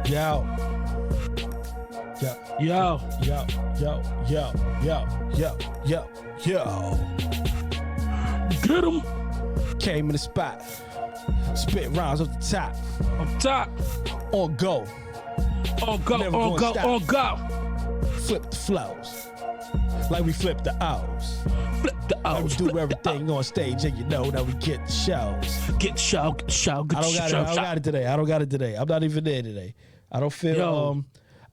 Yo. Yo. Yo. Yo. Yo. Yo. Yo. Yo. Yo. Get him. Came in the spot. Spit rhymes off the top. Up top. On go. On go. Never On gonna go. stop. On go. Flip the flows. Like we flip the O's. Flip the Like we O's. do everything on stage and you know that we get the shows. Get the show. Get the show. Get I don't got it. I don't got it today. I don't got it today. I'm not even there today. I don't feel Yo.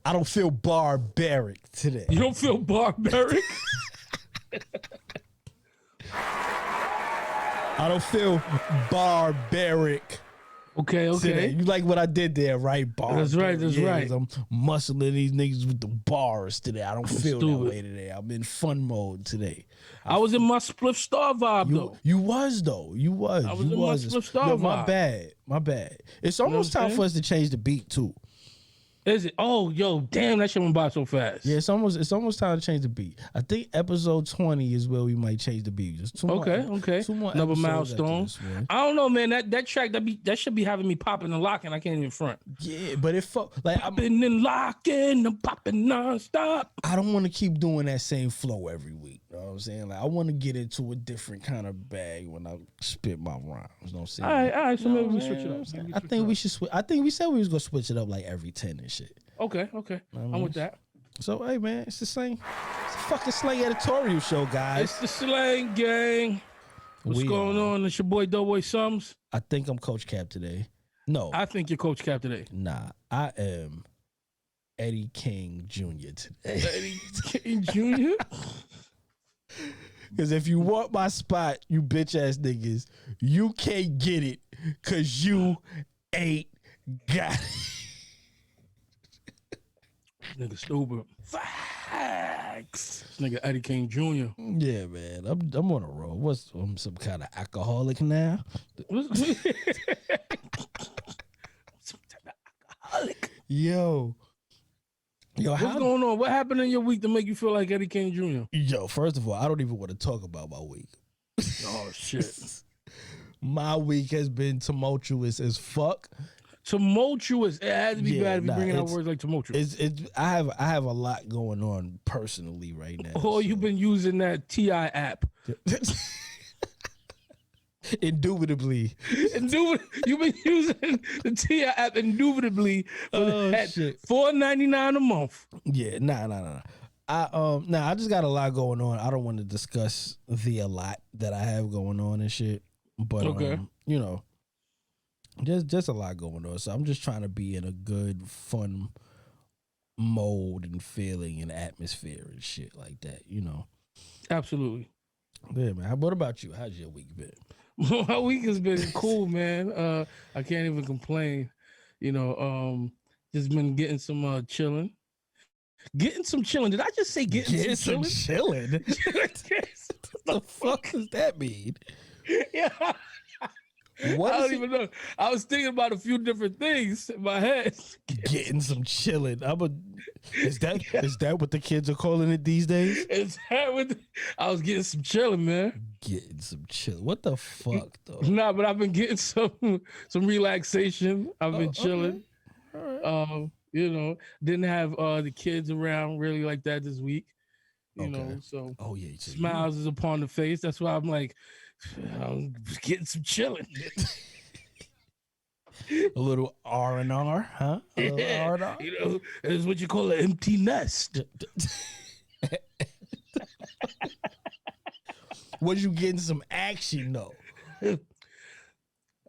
I don't feel barbaric today. You don't feel barbaric? I don't feel barbaric Okay. today. You like what I did there, right? Barbaric. That's right, that's right. I'm muscling these niggas with the bars today. I don't feel that Stupid. way today. I'm in fun mode today. I was in my Spliff Star vibe though. You was though. You was. I was you in my was. Spliff Star Yo, my vibe. bad. My bad. It's almost what I'm time saying? for us to change the beat too. Is it? Oh, yo, damn, that shit went by so fast. Yeah, it's almost time to change the beat. I think episode 20 is where we might change the beat. Just two Okay. more, Okay. Two more Another episodes after milestone. this one. I don't know, man. That track that should be having me popping and locking. I can't even front. Yeah, but it like Popping and locking and popping nonstop. I don't want to keep doing that same flow every week. You know what I'm saying? Like I want to get into a different kind of bag when I spit my rhymes. You know what I'm saying? All right. So You know maybe we what I'm switch saying? it up. Maybe I switch think it we up. should switch. I think we said we was gonna switch it up like every 10 and shit. Okay. I'm with that. So hey man, it's the same. It's a fucking Slang Editorial show, guys. It's the Slang Gang. What's We going are. on? It's your boy Doughboy Sums. I think I'm Coach Cap today. No, I think you're Coach Cap today. nah, I am Eddie King Jr. today. Eddie King Jr. Because if you want my spot, you bitch ass niggas, you can't get it because you ain't got it. Nigga stupid. Facts. This nigga Eddie King Jr. Yeah, man, I'm on a roll. What's I'm some kind of alcoholic now? Some type of alcoholic. Yo, What's going on? What happened in your week to make you feel like Eddie King Jr.? Yo, first of all, I don't even want to talk about my week. Oh shit. My week has been tumultuous as fuck. Tumultuous. It has to be bad if you're bringing out it's- words like tumultuous. It's I have a lot going on personally right now. Oh, you've been using that TI app. Indubitably. You've been using the TI app indubitably at shit. $4.99 a month. Yeah, nah. I just got a lot going on. I don't want to discuss a lot that I have going on and shit. But Okay. you know, just a lot going on. So I'm just trying to be in a good, fun mode and feeling and atmosphere and shit like that, you know. Absolutely. Yeah, man. What about you? How's your week been? My week has been cool, man. I can't even complain. You know, just been getting some chilling. Getting some chilling. Did I just say getting some chilling? chilling. What the fuck does that mean? Yeah. What I is don't it? even know. I was thinking about a few different things in my head. Getting some chilling. Is that what the kids are calling it these days? I was getting some chilling, man. Getting some chill. What the fuck though? Nah, but I've been getting some relaxation. I've been chilling. Okay. All right. You know, didn't have the kids around really like that this week. You know, so Oh yeah. So smiles is upon the face. That's why I'm like, I'm getting some chilling. a little R&R, huh? A little Yeah. R&R. You know, it's what you call an empty nest. Was you getting some action though?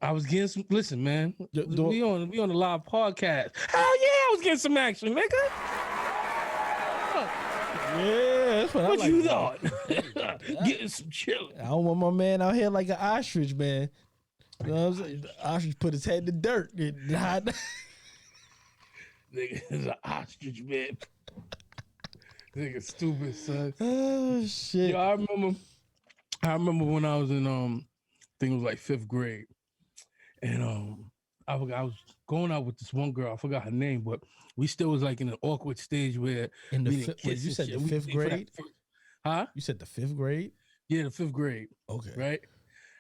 I was getting some. Listen, man, Do- we on a live podcast. Hell yeah, I was getting some action, nigga. Yeah, that's what I What like you about thought? Getting some chilling. I don't want my man out here like an ostrich, man. You know what I'm saying? The ostrich put his head in the dirt. Nigga is an ostrich, man. Nigga stupid, son. Oh shit. Yo, I remember when I was in I think it was like 5th grade. And I was going out with this one girl. I forgot her name, but we still was like in an awkward stage where In the we didn't wait, kiss you and said shit. the We- fifth for that grade? first- Huh? You said the 5th grade? Yeah, the 5th grade. Okay. Right?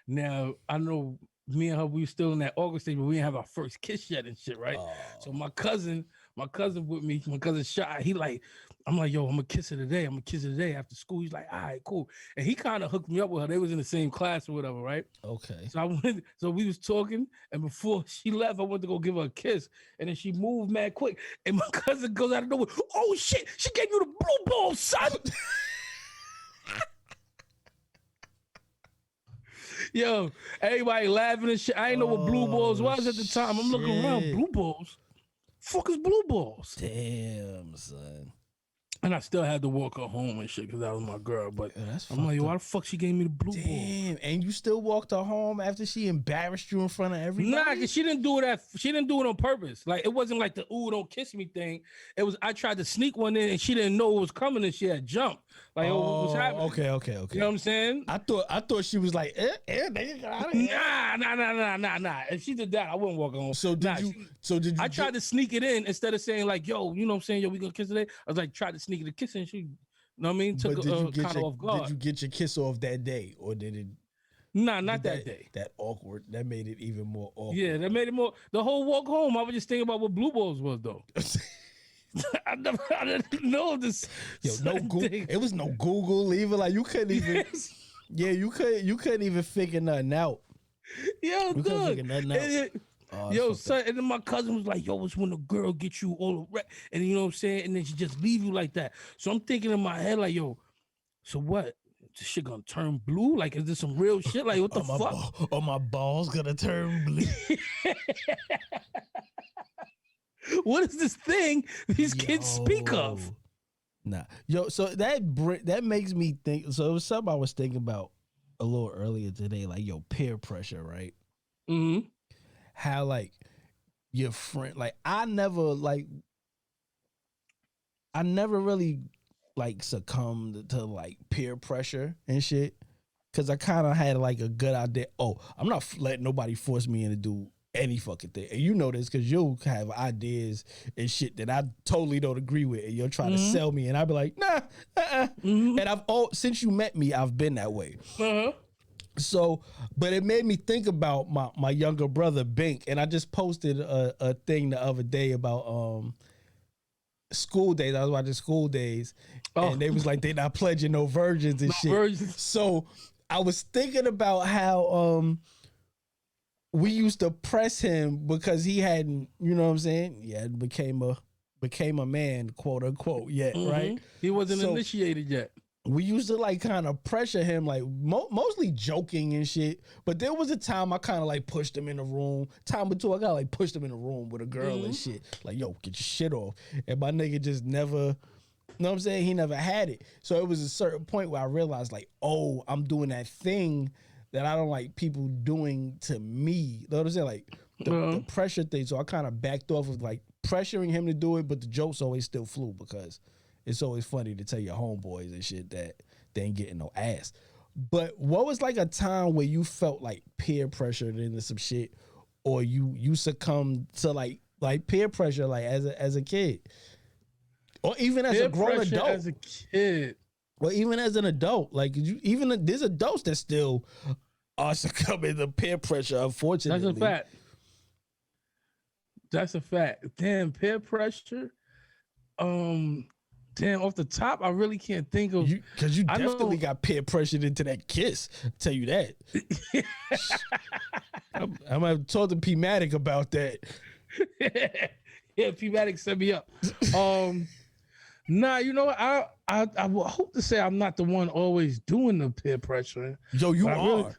Now, I know me and her, we were still in that awkward stage, but we didn't have our first kiss yet and shit, right? Oh. So my cousin my cousin with me. My cousin shot. He like, I'm like, yo, I'm gonna kiss her today. I'm gonna kiss her today after school. He's like, all right, cool. And he kind of hooked me up with her. They was in the same class or whatever, right? Okay. So I went. So we was talking, and before she left, I went to go give her a kiss, and then she moved mad quick. And my cousin goes out of nowhere. Oh shit! She gave you the blue ball, son. Yo, everybody laughing and shit. I ain't know what blue balls was at the time. I'm looking around, blue balls. Fuck is blue balls? Damn, son. And I still had to walk her home and shit because that was my girl. But I'm like, why the fuck she gave me the blue ball? Damn, and you still walked her home after she embarrassed you in front of everybody? Nah, because she didn't do it. She didn't do it on purpose. Like it wasn't like the ooh don't kiss me thing. It was I tried to sneak one in and she didn't know it was coming and she had jumped. Like what was happening? Okay. You know what I'm saying? I thought she was like, nigga, got out of here. Nah. If she did that, I wouldn't walk home. So did you? I tried to sneak it in instead of saying like, yo, you know what I'm saying? Yo, we gonna kiss today. I was like, tried to sneak it a kiss and she, you know what I mean? Took kind of off guard. Did you get your kiss off that day or did it? Nah, not that day. That awkward. That made it even more awkward. Yeah, that made it more. The whole walk home, I was just thinking about what blue balls was though. I didn't know this. Yo, no Google. It was no Google. Even like you couldn't even. Yeah, you couldn't even figure nothing out. Yo, you couldn't figure nothing out. Yo, son, and then my cousin was like, yo, it's when the girl gets you all right, and you know what I'm saying, and then she just leave you like that. So I'm thinking in my head like, yo, so what? This shit gonna turn blue? Like, is this some real shit? Like, what the fuck? Are my balls gonna turn blue? What is this thing these kids speak of? Nah, yo, so that makes me think. So it was something I was thinking about a little earlier today, like yo, peer pressure, right? Mm-hmm. How like your friend, like I never really like succumbed to like peer pressure and shit, because I kind of had like a good idea. Oh, I'm not letting nobody force me into do any fucking thing. And you know this because you'll have ideas and shit that I totally don't agree with, and you'll try to sell me, and I'll be like, nah, and since you met me, I've been that way. So, but it made me think about my younger brother Bink, and I just posted a thing the other day about School Days. I was watching School Days, and they was like, they not pledging no virgins and shit. Virgins. So I was thinking about how we used to press him because he hadn't, you know what I'm saying? He hadn't became a man, quote unquote, yet, right? He wasn't initiated yet. We used to like kind of pressure him, like mostly joking and shit. But there was a time I kind of like pushed him in the room. Time or two, I got like pushed him in the room with a girl and shit. Like, yo, get your shit off. And my nigga just never, you know what I'm saying? He never had it. So it was a certain point where I realized like, oh, I'm doing that thing that I don't like people doing to me. You know what I'm saying? Like the pressure thing. So I kind of backed off of like pressuring him to do it, but the jokes always still flew because it's always funny to tell your homeboys and shit that they ain't getting no ass. But what was like a time where you felt like peer pressured into some shit, or you succumbed to like peer pressure like as a kid, or even as a grown adult? As a kid, well, even as an adult, like there's adults that still are succumbing to peer pressure. Unfortunately, that's a fact. That's a fact. Damn, peer pressure. Damn, off the top, I really can't think of. Because you definitely got peer pressured into that kiss. I'll tell you that. I'm gonna have to talk to P Matic about that. Yeah, P Matic set me up. Nah, you know what? I will hope to say I'm not the one always doing the peer pressure. Yo, you are.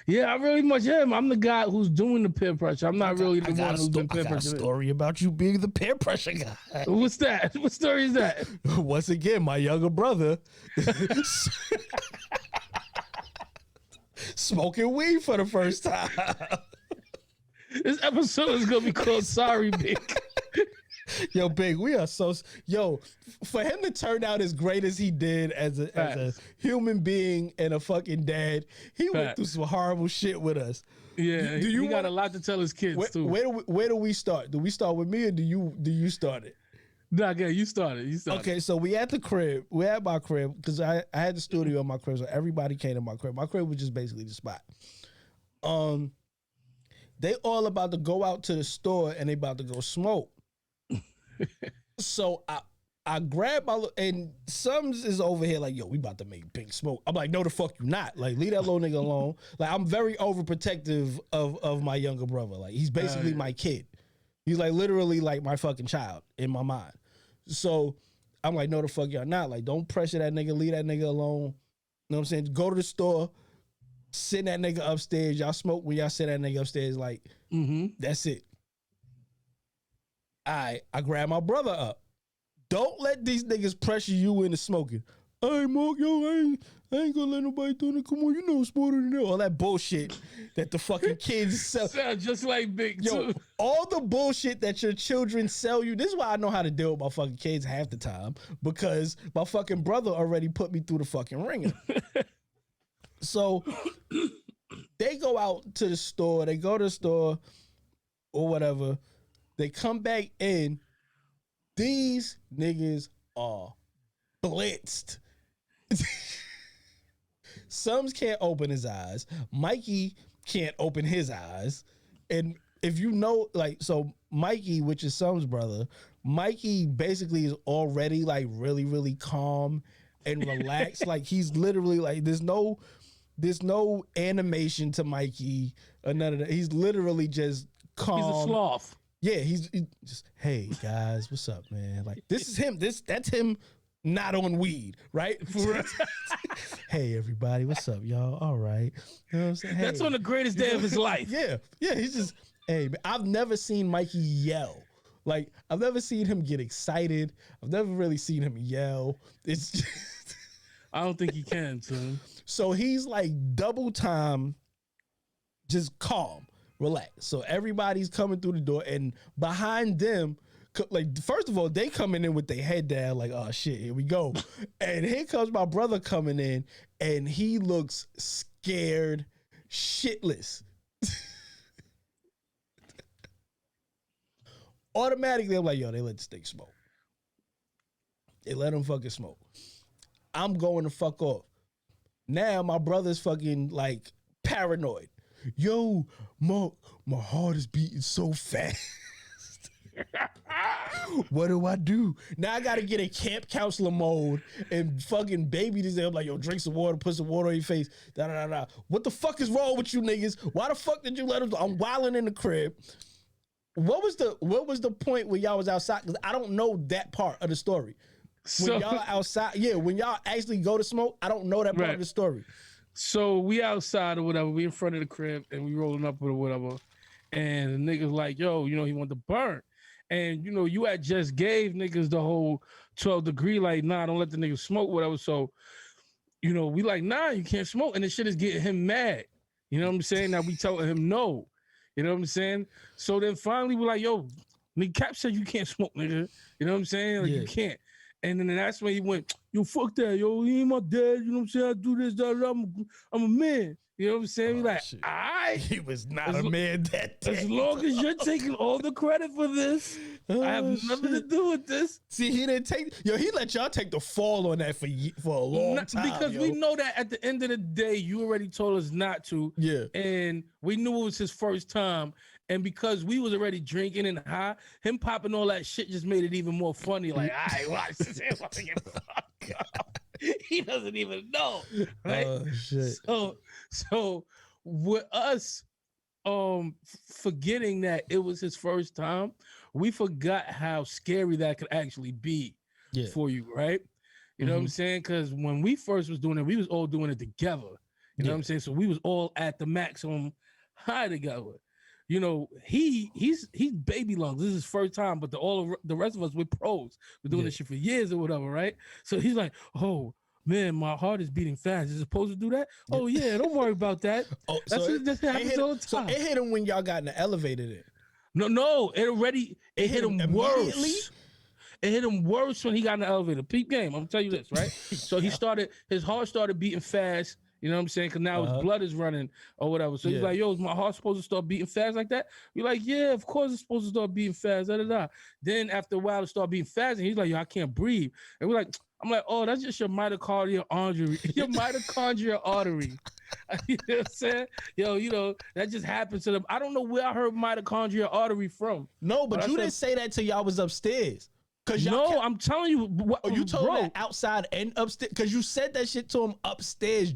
Yeah, I really much am. I'm the guy who's doing the peer pressure. I'm not really the one who's been peer pressure. I got a story about you being the peer pressure guy. What's that? What story is that? Once again, my younger brother smoking weed for the first time. This episode is gonna be called "Sorry, Big." Yo, Big, we are so for him to turn out as great as he did as a human being and a fucking dad. He went through some horrible shit with us. Yeah, he got a lot to tell his kids too. Where do we start? Do we start with me or do you start it? Nah, yeah, you started. Okay, so we at the crib. We at my crib because I had the studio in my crib, so everybody came to my crib. My crib was just basically the spot. They all about to go out to the store and they about to go smoke. So I grab my and Sums is over here like, yo, we about to make pink smoke. I'm like, no, the fuck you not. Like, leave that little nigga alone. Like, I'm very overprotective of my younger brother. Like, he's basically my kid. He's like literally like my fucking child in my mind. So I'm like, no, the fuck y'all not. Like, don't pressure that nigga. Leave that nigga alone. You know what I'm saying? Go to the store, send that nigga upstairs. Y'all smoke when y'all send that nigga upstairs. Like, that's it. I grab my brother up. Don't let these niggas pressure you into smoking. Hey, Mark, yo, I ain't gonna let nobody do it. Come on, you know smarter than that. All that bullshit that the fucking kids sell. Sound just like Big, yo, too. all the bullshit that your children sell you. This is why I know how to deal with my fucking kids half the time, because my fucking brother already put me through the fucking ringer. So they go out to the store. They go to the store or whatever. They come back in. These niggas are blitzed. Sums can't open his eyes. Mikey can't open his eyes. And if you know, like, so Mikey, which is Sums' brother, Mikey basically is already like really, really calm and relaxed. Like, he's literally like, there's no animation to Mikey or none of that. He's literally just calm. He's a sloth. Yeah, he's just, hey guys, what's up, man? Like, this is him. That's him not on weed, right? Hey everybody, what's up, y'all? All right. You know what I'm saying? Hey. That's on the greatest day of his life. Yeah, he's just, hey, man, I've never seen Mikey yell. Like, I've never seen him get excited. I've never really seen him yell. It's just I don't think he can, son. So he's like double time, just calm. Relax. So everybody's coming through the door, and behind them, like, first of all, they coming in with their head down, like, oh shit, here we go. And here comes my brother coming in, and he looks scared shitless. Automatically, I'm like, yo, they let this thing smoke. They let him fucking smoke. I'm going to fuck off. Now my brother's fucking like paranoid. Yo, Mark, my heart is beating so fast. What do I do? Now I gotta get in camp counselor mode and fucking baby this. I'm like, yo, drink some water, put some water on your face. Da da da da. What the fuck is wrong with you niggas? Why the fuck did you let him? I'm wilding in the crib. What was the point where y'all was outside? Because I don't know that part of the story. When y'all outside, when y'all actually go to smoke, I don't know that part of the story. So we outside or whatever, we in front of the crib and we rolling up or whatever. And the niggas like, yo, you know, he want to burn. And, you know, you had just gave niggas the whole 12 degree, like, nah, don't let the niggas smoke, whatever. So, you know, we like, nah, you can't smoke. And this shit is getting him mad. You know what I'm saying? Now we telling him no. You know what I'm saying? So then finally we're like, yo, nigga, Cap said you can't smoke, nigga. You know what I'm saying? Like, you can't. And then that's when he went, yo, fuck that, yo, he ain't my dad, you know what I'm saying? I do this, that, I'm a man. You know what I'm saying? He's like, all right. He was not a man that day. As long as you're taking all the credit for this, I have nothing to do with this. See, he didn't take, he let y'all take the fall on that for a long time. Because we know that at the end of the day, you already told us not to. Yeah. And we knew it was his first time. And because we was already drinking and high, him popping all that shit just made it even more funny. Like, all right, watch this. He doesn't even know. Right? Oh, shit. So with us forgetting that it was his first time, we forgot how scary that could actually be for you, right? You know what I'm saying? Because when we first was doing it, we was all doing it together. You know what I'm saying? So we was all at the maximum high together. You know, he's baby lungs. This is his first time, but the rest of us, we're pros. We're doing this shit for years or whatever, right? So he's like, oh, man, my heart is beating fast. Is it supposed to do that? Oh, yeah, don't worry about that. Oh, that happens all the time. So it hit him when y'all got in the elevator then? No, it hit him worse. It hit him worse when he got in the elevator. Peep game, I'm gonna tell you this, right? So his heart started beating fast. You know what I'm saying? Because now his blood is running or whatever. So he's like, yo, is my heart supposed to start beating fast like that? We're like, yeah, of course it's supposed to start beating fast. Da, da, da. Then after a while, it started beating fast. And he's like, yo, I can't breathe. And we're like, I'm like, oh, that's just your mitochondrial artery. Your mitochondrial artery. You know what I'm saying? Yo, that just happened to them. I don't know where I heard mitochondria artery from. No, but you didn't say that till y'all was upstairs. No, I'm telling you. You told him that outside and upstairs because you said that shit to him upstairs,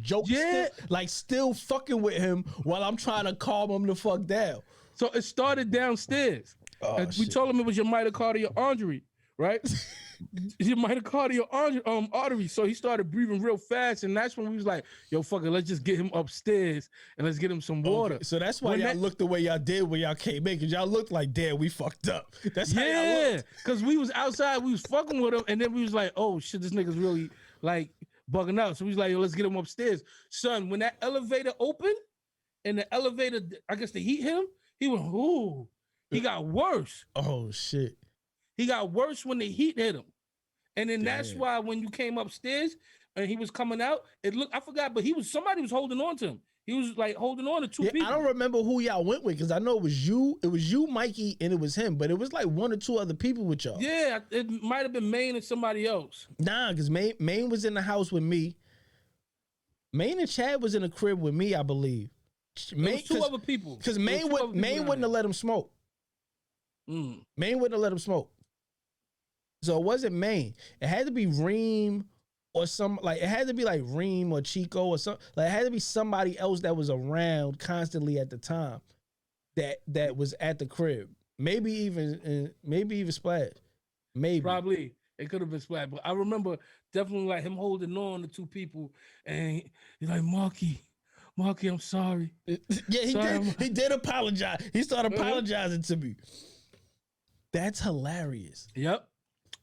still fucking with him while I'm trying to calm him the fuck down. So it started downstairs. We told him it was your mitochondrial artery, right? Your mitochondrial artery. So he started breathing real fast, and that's when we was like, "Yo, fuck it, let's just get him upstairs and let's get him some water." Okay. So that's why y'all looked the way y'all did when y'all came in, because y'all looked like, damn, we fucked up. That's how y'all looked. Because we was outside, we was fucking with him, and then we was like, "Oh shit, this nigga's really like bugging out." So we was like, "Yo, let's get him upstairs." Son, when that elevator opened and the elevator, I guess the heat hit him, he went, "Ooh." He got worse. Oh shit. He got worse when the heat hit him. And then that's why when you came upstairs and he was coming out, it looked, I forgot, but somebody was holding on to him. He was like holding on to two people. I don't remember who y'all went with because I know it was you, Mikey, and it was him, but it was like one or two other people with y'all. Yeah, it might have been Maine and somebody else. Nah, because Maine was in the house with me. Maine and Chad was in the crib with me, I believe. Two other people. Because Maine wouldn't have let him smoke. Maine wouldn't have let him smoke. So it wasn't Maine. It had to be Reem or it had to be like Reem or Chico or something. Like it had to be somebody else that was around constantly at the time that was at the crib. Maybe even Splash. Maybe. Probably. It could have been Splash. But I remember definitely like him holding on to two people and he's like, Marky, I'm sorry. Yeah, he did apologize. He started apologizing to me. That's hilarious. Yep.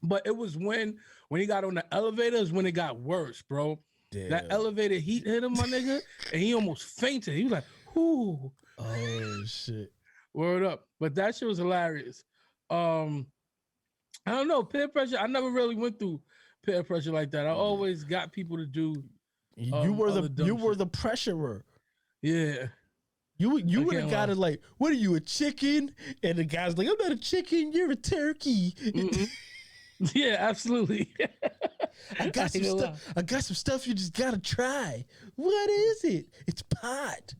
But it was when he got on the elevator is when it got worse, bro. Damn. That elevator heat hit him, my nigga, and he almost fainted. He was like, "Whoo!" Oh shit! Word up. But that shit was hilarious. I don't know, peer pressure. I never really went through peer pressure like that. I always got people to do. You were the pressurer. Yeah. You would have got it like, what are you, a chicken? And the guy's like, I'm not a chicken, you're a turkey. Mm-hmm. Yeah, absolutely. I got some stuff you just gotta try. What is it? It's pot.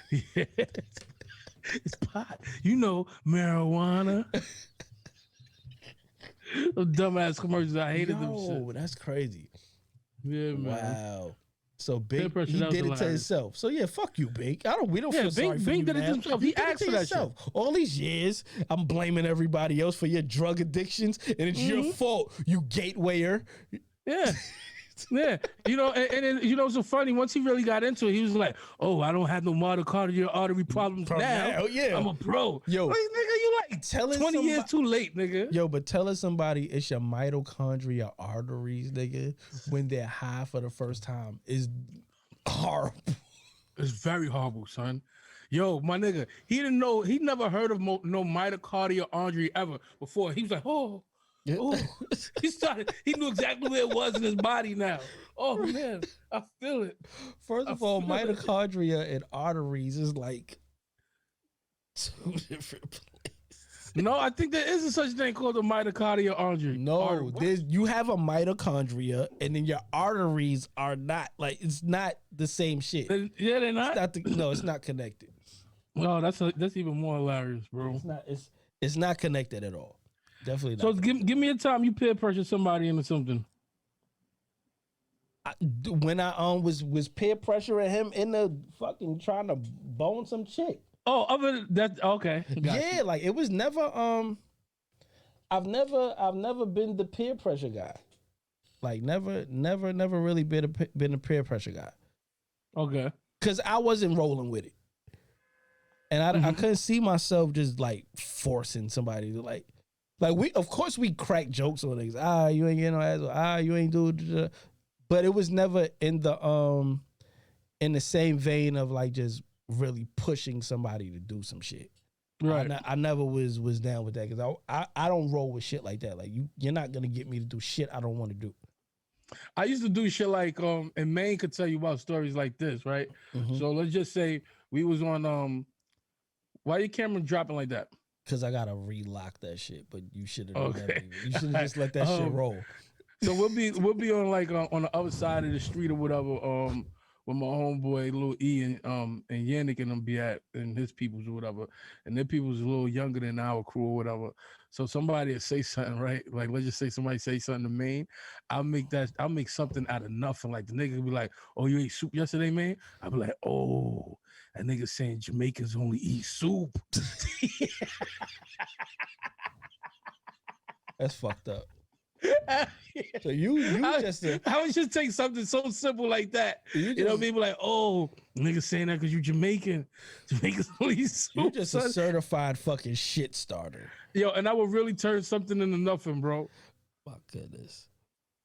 Yeah. It's pot. You know, marijuana. Those dumbass commercials, I hated them shit. Oh, that's crazy. Yeah, man. Wow. So Big, he did it to himself. So yeah, fuck you, Big. We don't feel sorry for you, Big did it to himself. He asked for that shit. All these years, I'm blaming everybody else for your drug addictions, and it's your fault, you gatewayer. Yeah. Yeah, and it's so funny. Once he really got into it, he was like, "Oh, I don't have no mitochondrial artery problems now. Yeah, I'm a pro." Yo, like, nigga, you like 20 years too late, nigga. Yo, but telling somebody it's your mitochondrial arteries, nigga, when they're high for the first time is horrible. It's very horrible, son. Yo, my nigga, he didn't know. He never heard of no mitochondrial artery ever before. He was like, "Oh." Oh, he knew exactly where it was in his body now. Oh man, I feel it. First of all, mitochondria and arteries is like two different places. No, I think there is a such thing called a mitochondrial artery. No, you have a mitochondria and then your arteries are not, like, it's not the same shit. Yeah, they're not. It's not connected. No, that's even more hilarious, bro. It's not connected at all. Definitely not. So give me a time you peer pressure somebody into something. When I was peer pressuring him into fucking trying to bone some chick. Oh, other than that, okay. Yeah, like it was never. I've never been the peer pressure guy. Like never really been a peer pressure guy. Okay. Because I wasn't rolling with it, and I couldn't see myself just like forcing somebody to like. Like we crack jokes on things. You ain't getting no ass. You ain't do. But it was never in the same vein of like just really pushing somebody to do some shit. Right. I never was down with that because I don't roll with shit like that. Like you're not gonna get me to do shit I don't want to do. I used to do shit like and Maine could tell you about stories like this, right? Mm-hmm. So let's just say we was on why your camera dropping like that? Because I gotta relock that shit, but you should have you should have just let that shit roll. So we'll be on like on the other side of the street or whatever. where my homeboy Lil E and Yannick and them be at, and his peoples or whatever, and their people's a little younger than our crew or whatever. So somebody will say something, right? Like let's just say somebody say something to Maine. I'll make something out of nothing. Like the nigga be like, "Oh, you ate soup yesterday, man?" I'll be like, "Oh, that nigga saying Jamaicans only eat soup." That's fucked up. So you I would just take something so simple like that. You know, people like, oh, nigga saying that because you Jamaican. Jamaicans only eat soup. You just a certified fucking shit starter. Yo, and I would really turn something into nothing, bro. My goodness.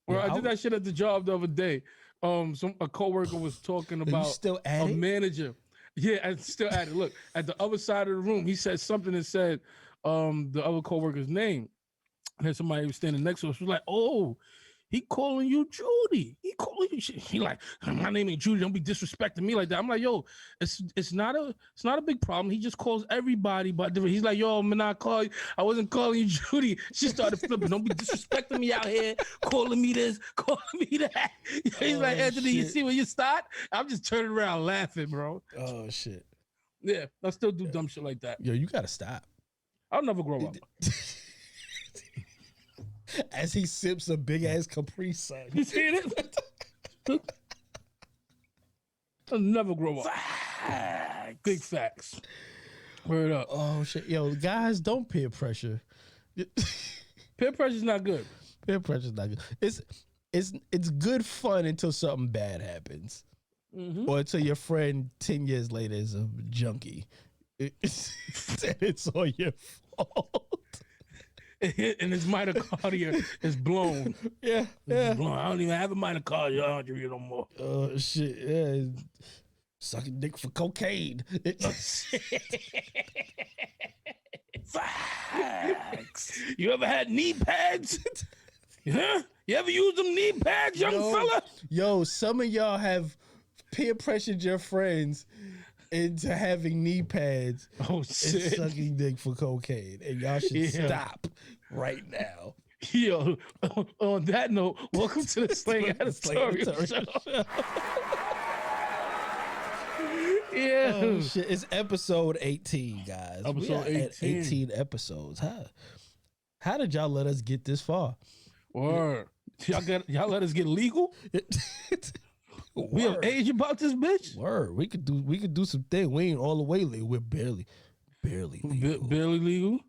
Well, I did that shit at the job the other day. A coworker was talking about still at a it? manager. Yeah, I'm still at it. Look, at the other side of the room, he said something that said the other coworker's name. And then somebody was standing next to us was like, "Oh, he calling you Judy. He calling you." He like, "My name ain't Judy. Don't be disrespecting me like that." I'm like, "Yo, it's not a big problem. He just calls everybody but different." He's like, "Yo, man, I wasn't calling you Judy." She started flipping. "Don't be disrespecting me out here, calling me this, calling me that." He's like, "Anthony, you see where you start?" I'm just turning around laughing, bro. Oh shit. Yeah, I still do dumb shit like that. Yo, you gotta stop. I'll never grow up. As he sips a big ass Capri Sun. You see it? I'll never grow up. Facts. Big facts. Word up. Oh shit. Yo, guys, don't peer pressure. Peer pressure's not good. Peer pressure's not good. It's good fun until something bad happens. Mm-hmm. Or until your friend 10 years later is a junkie. It's all your fault. And his mitochondria is blown. Yeah. Blown. I don't even have a mitochondria no more. Oh shit! Yeah, sucking dick for cocaine. Facts. You ever had knee pads? Huh? You ever used them knee pads, young fella? Yo, some of y'all have peer pressured your friends into having knee pads and sucking dick for cocaine, and y'all should stop right now. Yo, on that note, welcome to the Slang Editorial show. Yeah. Oh shit! It's episode 18, guys. Episode 18 episodes. How did y'all let us get this far? Or y'all let us get legal? We have age about this bitch. Word. We could do some things. We ain't all the way legal. We're barely legal. Barely legal.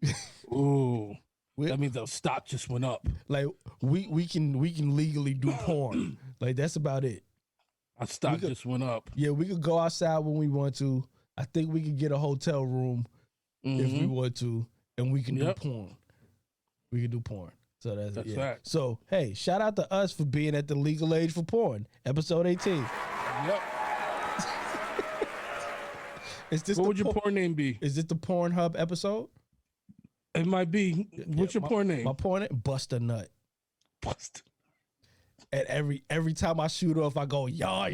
Ooh, that means the stock just went up. Like we can legally do porn. Like that's about it. Our stock just went up. Yeah, we could go outside when we want to. I think we could get a hotel room if we want to, and we can do porn. We can do porn. So that's fact. So hey, shout out to us for being at the legal age for porn, episode 18. Yep. What would your porn name be? Is this the Pornhub episode? It might be. What's your porn name? My porn name, Bust a Nut. Bust. And every time I shoot off, I go yeah.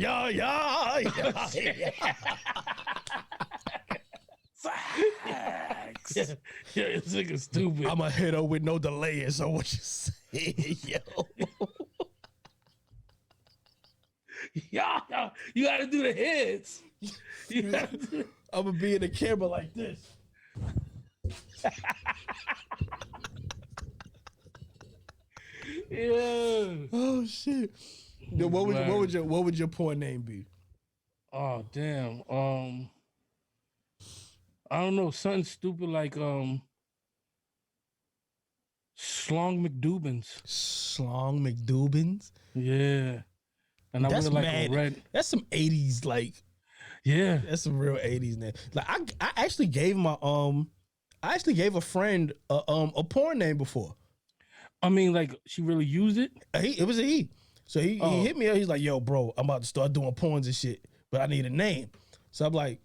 Facts. Yeah, this nigga stupid. I'm a hitter with no delay. So what you say, yo? Yo, you gotta do the hits. I'm gonna be in the camera like this. Yeah. Oh shit. Yo, what would your porn name be? Oh damn. I don't know, something stupid like Slong McDubins. Slong McDubins? Yeah. And I wear like a red. That's some 80s like. Yeah. That's some real 80s name. Like I actually gave a friend a porn name before. I mean, like she really used it? It was a he. So he hit me up. He's like, "Yo, bro, I'm about to start doing porns and shit, but I need a name." So I'm like,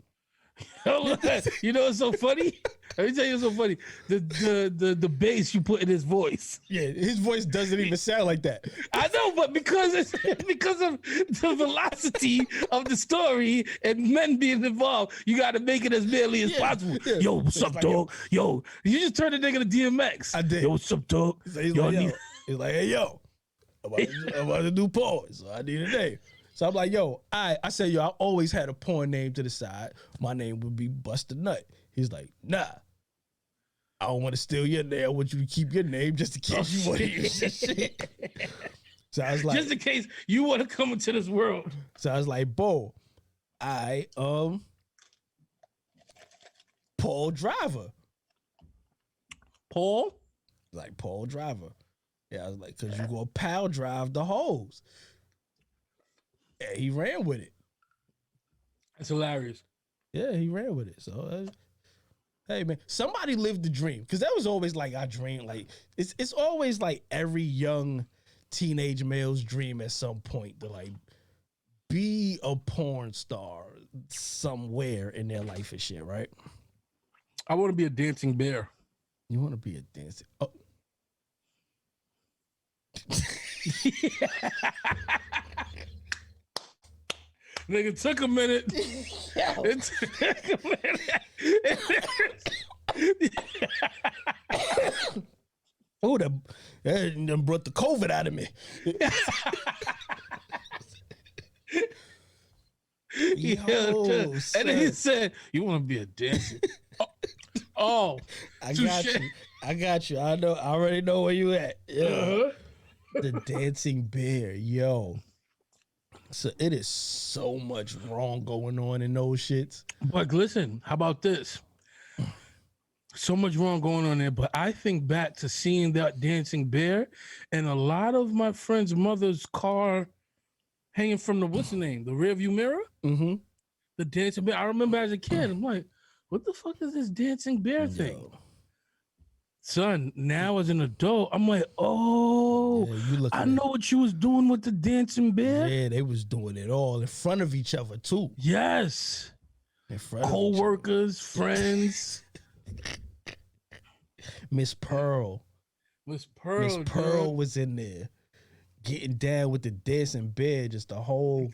you know what's so funny? Let me tell you what's so funny. The bass you put in his voice. Yeah, his voice doesn't even sound like that. I know, but because of the velocity of the story and men being involved, you got to make it as manly as possible. Yeah. Yo, what's up, dog? Yo, you just turned the nigga to DMX. I did. Yo, what's up, dog? So he's like, hey, yo, I'm about to do porn, so I need a name. So So I'm like, yo, I said, yo, I always had a porn name to the side. My name would be Buster Nut. He's like, nah. I don't want to steal your name. I want you to keep your name just in case you want to use this shit. So I was like, just in case you want to come into this world. So I was like, Bo, Paul Driver. Paul? Like Paul Driver. Yeah, I was like, cause you go pal drive the hoes. And he ran with it. That's hilarious. Yeah, he ran with it. So hey man, somebody lived the dream. Cause that was always like our dream. Like it's always like every young teenage male's dream at some point to like be a porn star somewhere in their life and shit, right? I want to be a dancing bear. You want to be a dancing? Oh. Nigga, took a minute. It took a minute. Oh, that done brought the COVID out of me. Yo, and then he said, "You want to be a dancer?" Oh, I got you. I know. I already know where you at. Yeah. The dancing bear, yo. So it is so much wrong going on in those shits. But listen, how about this? So much wrong going on there, but I think back to seeing that dancing bear and a lot of my friends' mother's car hanging from the, what's the name? The rear view mirror? Mm-hmm. The dancing bear. I remember as a kid, I'm like, what the fuck is this dancing bear thing? Yo. Son, now as an adult, I'm like, oh, yeah, I know what you was doing with the dancing bear. Yeah, they was doing it all in front of each other too. Yes. In front co-workers, friends. Miss Pearl. Miss Pearl was in there getting down with the dancing bear, just the whole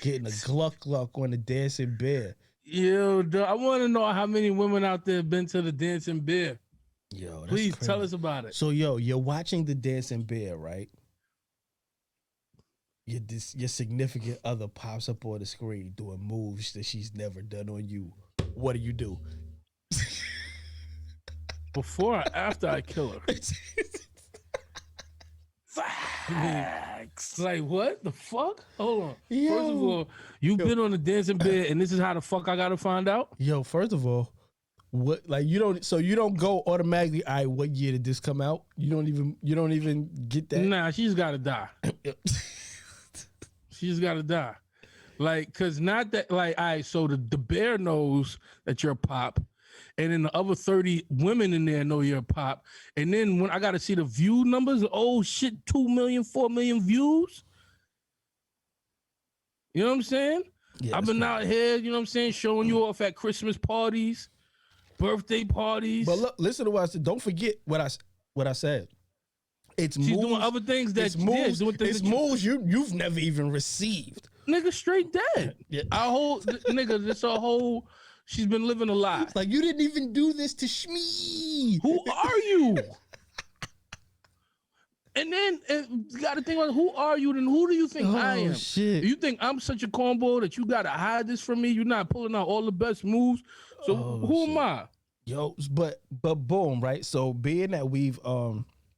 getting a gluck on the dancing bear. Yo, I want to know how many women out there been to the dancing bear. Yo, that's please crazy. Tell us about it. So, yo, you're watching the dancing bear, right? Your significant other pops up on the screen doing moves that she's never done on you. What do? Before or after I kill her? Facts. Like, what the fuck? Hold on. Yo. First of all, you've been on the dancing bear, and this is how the fuck I gotta find out? Yo, first of all, what, like, you don't go automatically, all right, what year did this come out? You don't even get that? Nah, she's gotta die. She's gotta die. Like, cause not that, like, all right, so the bear knows that you're a pop, and then the other 30 women in there know you're a pop. And then when I gotta see the view numbers, oh shit, 2 million, 4 million views. You know what I'm saying? Yeah, I've been out here, you know what I'm saying, showing you off at Christmas parties, birthday parties. But look, listen to what I said. Don't forget what I said. She's doing other things that it's moves you've never even received. Nigga, straight dead. Yeah. This a whole. She's been living a lie. It's like, you didn't even do this to Shmee. Who are you? And then you got to think about, who are you? Then who do you think I am? Shit. You think I'm such a cornball that you got to hide this from me? You're not pulling out all the best moves. So who am I? Yo, but boom, right? So being that we've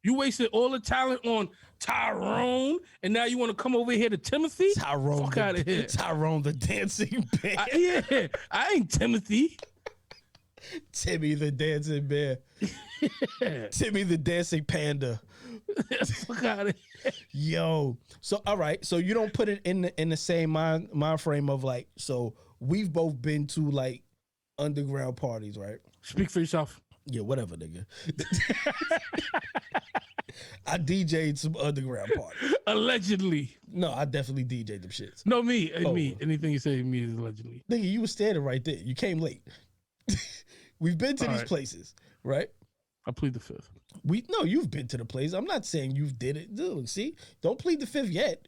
you wasted all the talent on Tyrone, and now you want to come over here to Timothy? Tyrone, fuck out of here. Tyrone the dancing bear. I ain't Timothy. Timmy the dancing bear. Timmy the dancing panda. Fuck out of here. Yo, so all right, so you don't put it in the same mind frame of like, so we've both been to like underground parties, right? Speak for yourself. Yeah, whatever, nigga. I DJ'd some underground parties. Allegedly. No, I definitely DJ'd them shits. No, me. Anything you say to me is allegedly. Nigga, you was standing right there. You came late. We've been to these places, right? I plead the fifth. You've been to the place. I'm not saying you did it. Dude, see? Don't plead the fifth yet.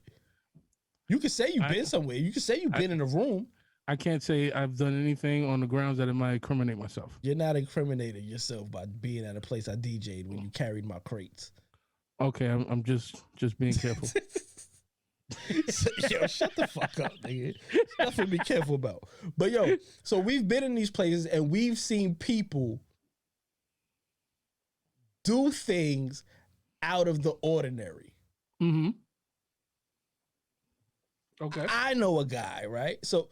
You can say you've been somewhere. You can say you've been in a room. I can't say I've done anything on the grounds that it might incriminate myself. You're not incriminating yourself by being at a place I DJ'd when you carried my crates. Okay, I'm just being careful. Yo, shut the fuck up, nigga. Nothing to be careful about. But yo, so we've been in these places and we've seen people do things out of the ordinary. Mm-hmm. Okay. I know a guy, right? So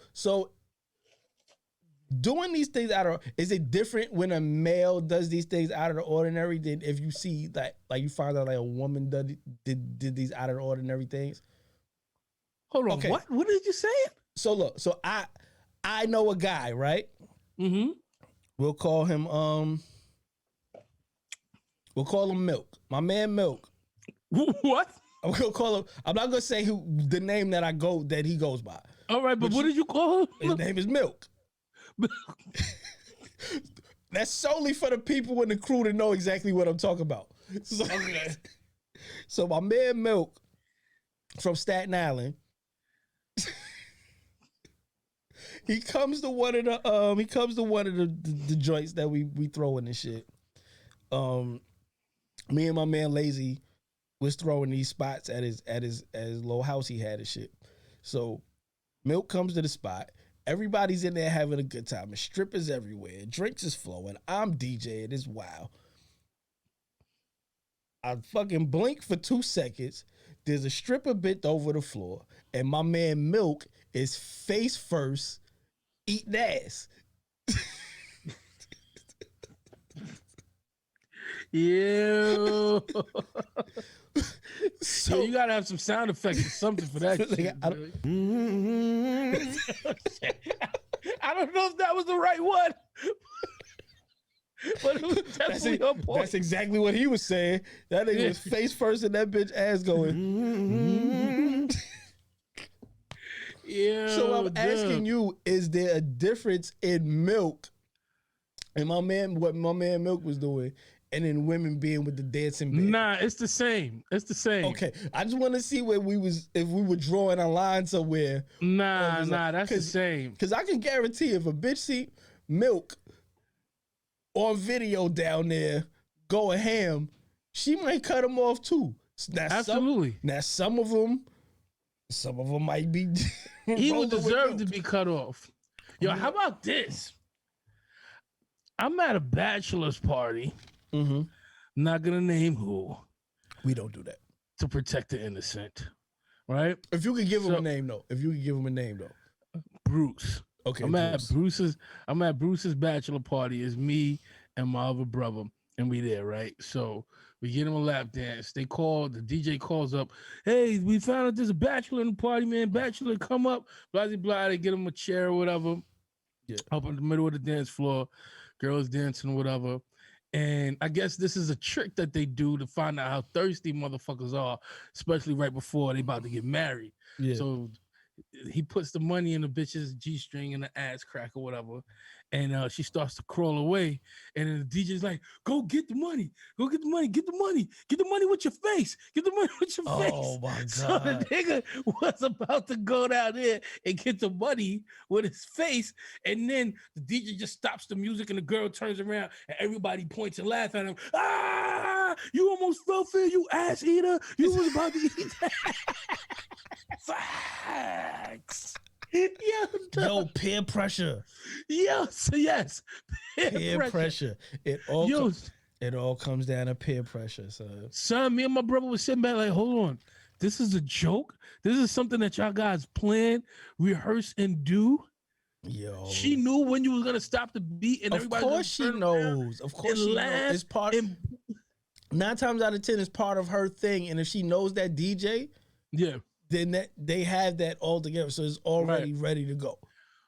doing these things is it different when a male does these things out of the ordinary than if you see that, like you find out like a woman did these out of the ordinary things? Hold on. Okay. What did you say? So look, so I know a guy, right? Mm-hmm. We'll call him Milk. My man Milk. What? I'm gonna call him. I'm not gonna say the name that he goes by. All right, but what did you call him? His name is Milk. That's solely for the people in the crew to know exactly what I'm talking about. So, okay. So my man Milk from Staten Island, he comes to one of the joints that we throw in this shit. Me and my man Lazy was throwing these spots at his little house he had and shit. So Milk comes to the spot. Everybody's in there having a good time. And strippers everywhere. Drinks is flowing. I'm DJing. It's wild. I fucking blink for 2 seconds. There's a stripper bent over the floor. And my man Milk is face first eating ass. Yeah. So you gotta have some sound effects or something for that shit. I don't know if that was the right one, but it was definitely on point. That's exactly what he was saying. That nigga was face first and that bitch ass going. Yeah. So I'm asking you, is there a difference in Milk and what my man Milk was doing? And then women being with the dancing band. Nah, it's the same. It's the same. Okay, I just want to see if we were drawing a line somewhere. Nah, that's the same. Because I can guarantee if a bitch see Milk on video down there going ham, she might cut him off too. Now, absolutely. Some of them might be. He would deserve to be cut off. Yo, how about this? I'm at a bachelor's party. Mm-hmm. Not gonna name who. We don't do that to protect the innocent, right? If you could give him a name, though. Bruce. Okay. I'm at Bruce's bachelor party. It's me and my other brother, and we there, right? So we get him a lap dance. The DJ calls up. Hey, we found out there's a bachelor in the party, man. Bachelor, come up. Blah blah blah. They get him a chair or whatever. Yeah. Up in the middle of the dance floor, girls dancing, whatever. And I guess this is a trick that they do to find out how thirsty motherfuckers are, especially right before they about to get married. Yeah. So he puts the money in the bitch's G-string and the ass crack or whatever. And she starts to crawl away. And then the DJ's like, go get the money. Go get the money. Get the money. Get the money with your face. Get the money with your face. Oh, my God. So the nigga was about to go down there and get the money with his face. And then the DJ just stops the music and the girl turns around and everybody points and laughs at him. Ah, you almost fell for it, you ass eater. You was about to eat that. Facts. Yo, peer pressure. Yes. Peer pressure. It all comes down to peer pressure. Son, me and my brother was sitting back like, hold on. This is a joke? This is something that y'all guys plan, rehearse, and do? Yo. She knew when you was going to stop the beat and everybody. Of course she knows. Of course she knows. It's part of, 9 times out of 10, it's part of her thing. And if she knows that DJ, then they have that all together, so it's already ready to go.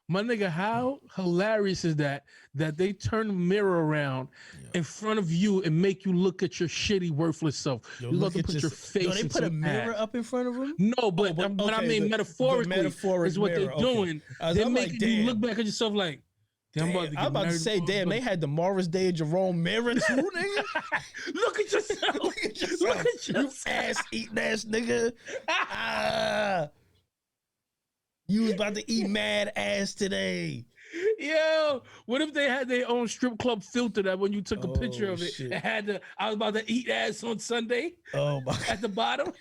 My nigga, how hilarious is that they turn the mirror around in front of you and make you look at your shitty, worthless self? You love to put your face. Yo, they put a mirror up in front of them? No, but I mean metaphorically is what they're doing. They're making you look back at yourself like, damn, I'm about to say, damn, they had the Morris Day and Jerome mirror too, nigga. Look at yourself. Look at yourself. You ass eating ass nigga. You was about to eat mad ass today. Yo, what if they had their own strip club filter that when you took a picture of it, it had I was about to eat ass on Sunday? Oh my! At the bottom.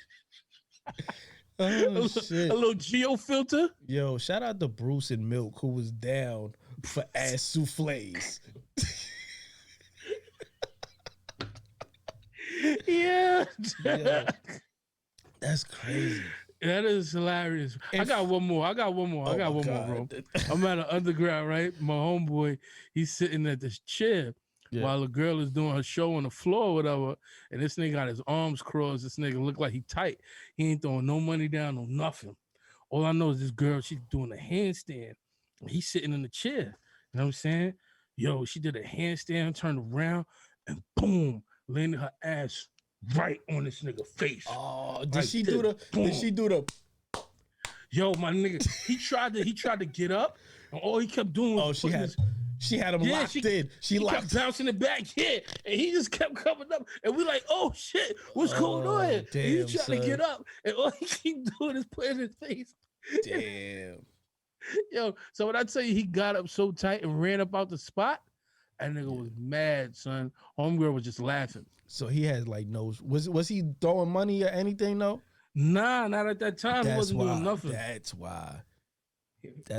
Oh shit! A little geo filter. Yo, shout out to Bruce and Milk who was down for ass souffles. Yeah. Yo, that's crazy. That is hilarious. I got one more. I got one more, bro. I'm at an underground, right? My homeboy, he's sitting at this chair while the girl is doing her show on the floor or whatever. And this nigga got his arms crossed. This nigga look like he tight. He ain't throwing no money down, no nothing. All I know is this girl, she's doing a handstand. He's sitting in the chair. You know what I'm saying? Yo, she did a handstand, turned around, and boom, landed her ass right on this nigga face. Oh, did she do the? Yo, my nigga, he tried to get up, and all he kept doing was she had him locked in. She kept bouncing it back here, and he just kept coming up, and we like, oh shit, what's going on here? Damn, and he trying to get up, and all he keep doing is putting his face. Damn. Yo, so when I tell you he got up so tight and ran up out the spot, that nigga was mad, son. Homegirl was just laughing. So he had like no. Was he throwing money or anything though? Nah, not at that time. He wasn't doing nothing. That's why.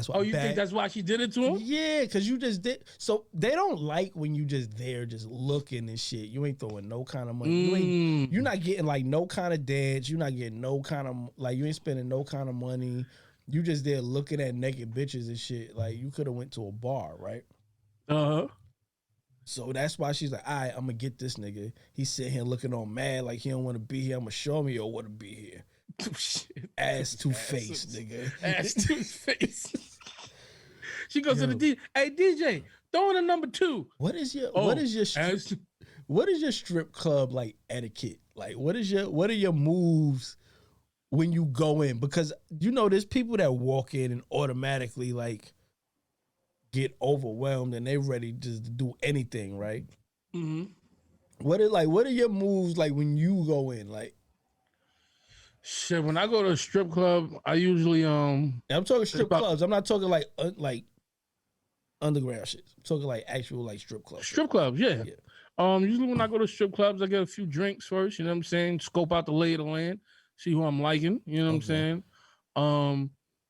Oh, you think that's why she did it to him? Yeah, because you just did. So they don't like when you just there, just looking and shit. You ain't throwing no kind of money. You're not getting like no kind of dance. You're not getting no kind of like. You ain't spending no kind of money. You just there looking at naked bitches and shit. Like you could have went to a bar, right? Uh-huh. So that's why she's like, all right, I'm gonna get this nigga. He's sitting here looking all mad like he don't want to be here. I'm gonna show him he don't want to be here. Ass to face, nigga. Ass to his face. She goes to the DJ. Hey DJ, throw in a number 2. What is your strip club like etiquette? Like what are your moves when you go in? Because you know there's people that walk in and automatically like get overwhelmed and they ready just to do anything, right? Mm-hmm. What are your moves like when you go in? Like shit, when I go to a strip club, I usually I'm talking strip clubs. I'm not talking like underground shit. I'm talking like actual like strip clubs. Strip clubs, yeah. Usually when I go to strip clubs, I get a few drinks first, you know what I'm saying? Scope out the lay of the land, see who I'm liking, you know what I'm saying?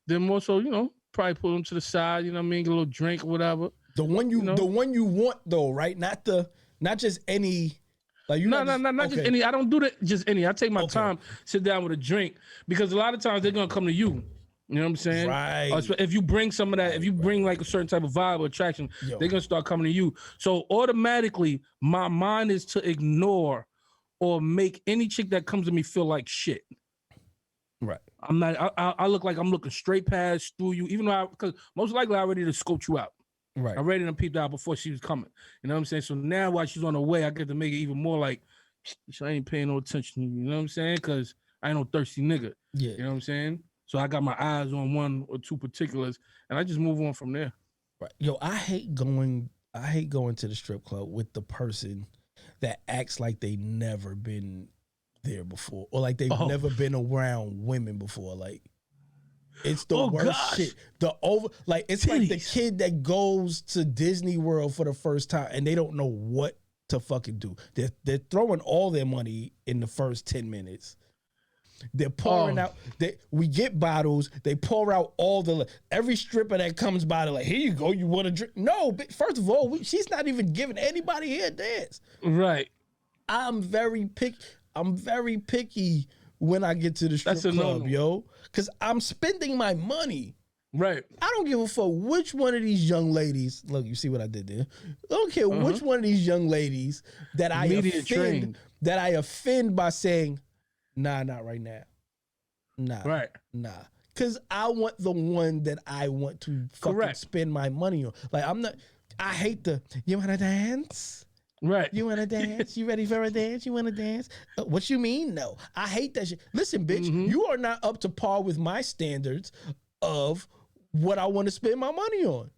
Then more so, you know, probably pull them to the side, you know what I mean? Get a little drink or whatever. The one you want though, right? Not just any. Like not just any. I don't do that just any. I take my time, sit down with a drink because a lot of times they're gonna come to you. You know what I'm saying? Right. If you bring some of that, if you bring like a certain type of vibe or attraction, they're gonna start coming to you. So automatically, my mind is to ignore or make any chick that comes to me feel like shit. Right. I'm not. I look like I'm looking straight past through you, even though because most likely I ready to scope you out. Right. I ready to peep out before she was coming. You know what I'm saying? So now while she's on her way, I get to make it even more like I ain't paying no attention. You know what I'm saying? Because I ain't no thirsty nigga. Yeah. You know what I'm saying? So I got my eyes on one or two particulars, and I just move on from there. Right. Yo, I hate going to the strip club with the person that acts like they never been there before, or like they've never been around women before. Like it's the worst shit. It's like the kid that goes to Disney World for the first time and they don't know what to fucking do. They're throwing all their money in the first 10 minutes. They're pouring out. We get bottles. They pour out every stripper that comes by. They're like, here you go. You want to drink? No, but first of all, she's not even giving anybody here a dance. Right. I'm very picky when I get to the strip club, yo, because I'm spending my money. Right. I don't give a fuck which one of these young ladies. Look, you see what I did there? I don't care which one of these young ladies that I offend by saying, nah, not right now. Nah. Right. Nah. Because I want the one that I want to fucking spend my money on. Like, I hate you want to dance? Right. You want to dance? You ready for a dance? You want to dance? What you mean? No. I hate that shit. Listen, bitch, you are not up to par with my standards of what I want to spend my money on.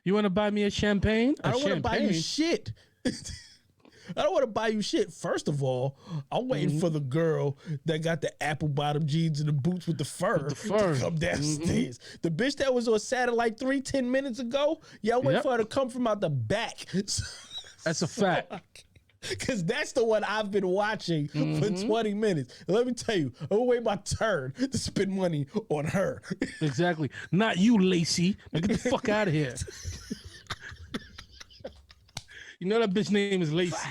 You want to buy me a champagne? I don't want to buy you shit. I don't want to buy you shit. First of all, I'm waiting for the girl that got the apple bottom jeans and the boots with the fur to come downstairs. The bitch that was on Satellite 3 10 minutes ago, I'm waiting for her to come from out the back. That's a fact. Because that's the one I've been watching for 20 minutes. And let me tell you, I'm gonna wait my turn to spend money on her. Exactly. Not you, Lacey. Now get the fuck out of here. You know that bitch name is Lacey.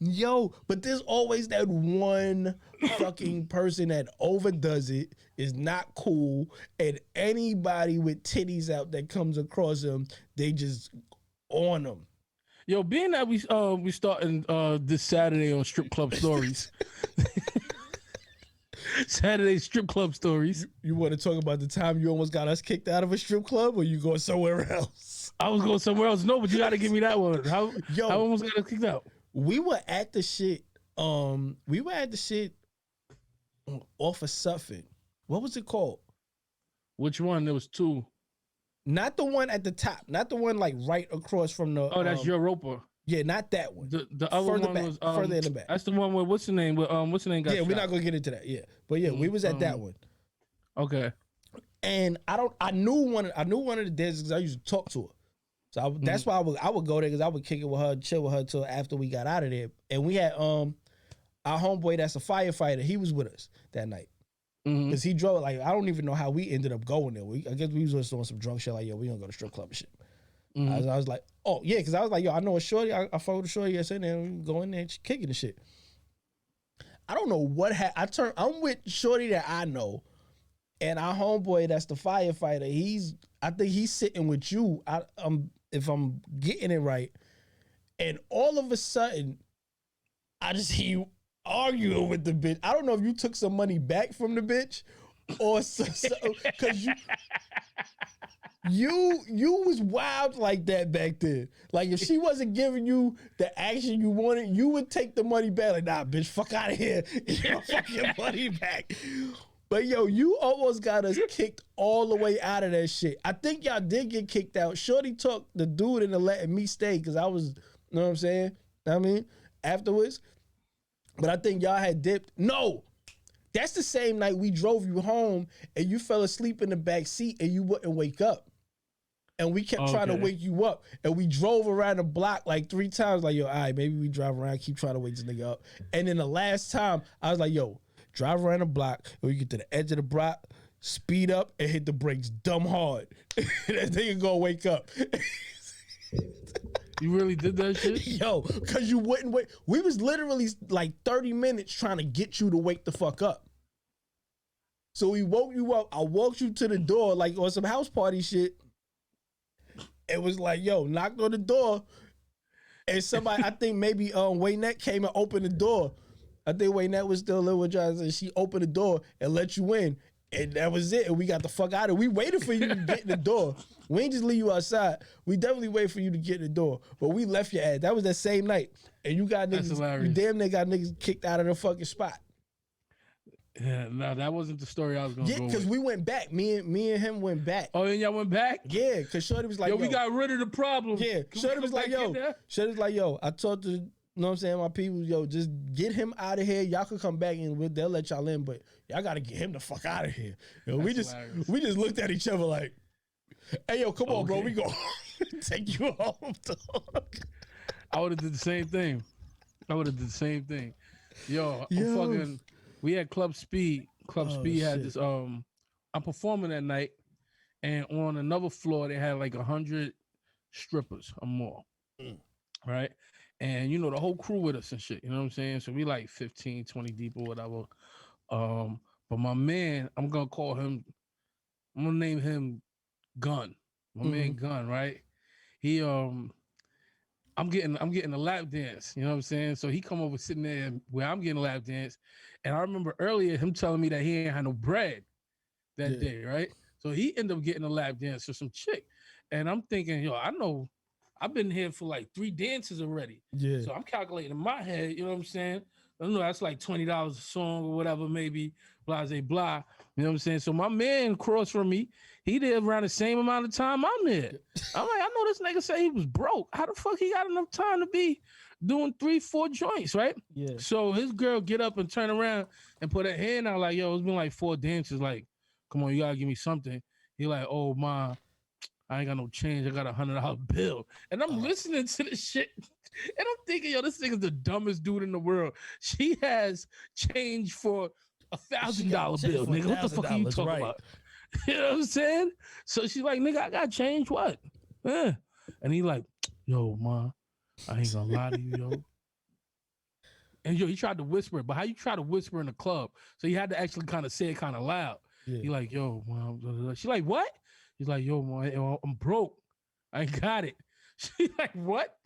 Yo, but there's always that one fucking person that overdoes it, is not cool, and anybody with titties out that comes across them, they just on them. Yo, being that we starting this Saturday on Strip Club Stories. Saturday Strip Club Stories. You want to talk about the time you almost got us kicked out of a strip club, or you going somewhere else? I was going somewhere else. No, but you got to give me that one. How almost got us kicked out? We were at the shit. Off of Suffolk. What was it called? Which one? There was two. Not the one at the top. Not the one like right across from the. Oh, that's Europa. Yeah, not that one. The other further one back, was further in the back. That's the one with what's the name? What's the name? Got yeah, shot. we're not gonna get into that. Yeah, but yeah, we was at that one. Okay. And I knew one of the dancers because I used to talk to her. So that's why I would go there, because I would kick it with her, chill with her till after we got out of there. And we had our homeboy that's a firefighter. He was with us that night because he drove. Like, I don't even know how we ended up going there. I guess we was just doing some drunk shit. Like, yo, we gonna go to strip club and shit. I was like, oh yeah, because I was like, yo, I know a shorty. I followed the shorty yesterday, and we go in there and she kicking the shit. I don't know what I'm with shorty that I know, and our homeboy that's the firefighter. I think he's sitting with you. If I'm getting it right, and all of a sudden, I just hear you arguing with the bitch. I don't know if you took some money back from the bitch, or because you was wild like that back then. Like, if she wasn't giving you the action you wanted, you would take the money back. Like, nah, bitch, fuck out of here. Your fucking money back. But yo, you almost got us kicked all the way out of that shit. I think y'all did get kicked out. Shorty took the dude into letting me stay because I was, you know what I'm saying? I mean, afterwards. But I think y'all had dipped. No, that's the same night we drove you home and you fell asleep in the back seat and you wouldn't wake up. And we kept trying to wake you up. And we drove around the block like 3 times. Like, yo, all right, maybe we drive around, keep trying to wake this nigga up. And then the last time, I was like, yo, drive around the block, and we get to the edge of the block, speed up, and hit the brakes dumb hard. That nigga gonna wake up. You really did that shit? Yo, because you wouldn't wait. We was literally like 30 minutes trying to get you to wake the fuck up. So we woke you up. I walked you to the door like on some house party shit. It was like, yo, knocked on the door. And somebody, I think maybe Waynette came and opened the door. I think Waynette was still living with John, and she opened the door and let you in. And that was it. And we got the fuck out of it. We waited for you to get in the door. We ain't just leave you outside. We definitely waited for you to get in the door. But we left your ass. That was that same night. And you got niggas, you damn near got niggas kicked out of the fucking spot. Yeah, no, that wasn't the story I was gonna go with. Yeah, because we went back. Me and him went back. Oh, and y'all went back? Yeah, because Shorty was like, yo, we got rid of the problem. Yeah, Shorty was like, yo, I talked to, you know what I'm saying, my people, yo, just get him out of here. Y'all could come back and they'll let y'all in, but y'all got to get him the fuck out of here. Yo, we just looked at each other like, hey, yo, come on, bro, we go take you home, dog. I would have did the same thing. Yo. We had Club Speed. Club Speed had this. I'm performing that night, and on another floor they had like 100 strippers or more, right? And you know the whole crew with us and shit. You know what I'm saying? So we like 15, 20 deep or whatever. But my man, I'm gonna name him Gun. My man Gun, right? He I'm getting a lap dance, you know what I'm saying? So he come over sitting there where I'm getting a lap dance. And I remember earlier him telling me that he ain't had no bread that day, right? So he ended up getting a lap dance for some chick. And I'm thinking, yo, I know I've been here for like 3 dances already. Yeah. So I'm calculating in my head, you know what I'm saying? I don't know, that's like $20 a song or whatever, maybe, blah, blah. You know what I'm saying? So my man across from me, he did around the same amount of time I'm there. I'm like, I know this nigga said he was broke. How the fuck he got enough time to be doing 3-4 joints, right? Yeah. So his girl get up and turn around and put her hand out like, yo, it's been like 4 dances. Like, come on, you gotta give me something. He like, oh, ma, I ain't got no change. I got $100 bill. And I'm listening to this shit. And I'm thinking, yo, this nigga's the dumbest dude in the world. She has change for $1,000 bill, nigga. What the fuck are you talking about? You know what I'm saying? So she's like, nigga, I got change. What? And he like, yo, ma, I ain't gonna lie to you, yo. And yo, he tried to whisper it, but how you try to whisper in the club? So he had to actually kind of say it kind of loud. Yeah. He like, yo, mom. She like, what? He's like, yo, man, I'm broke. I ain't got it. She like, what?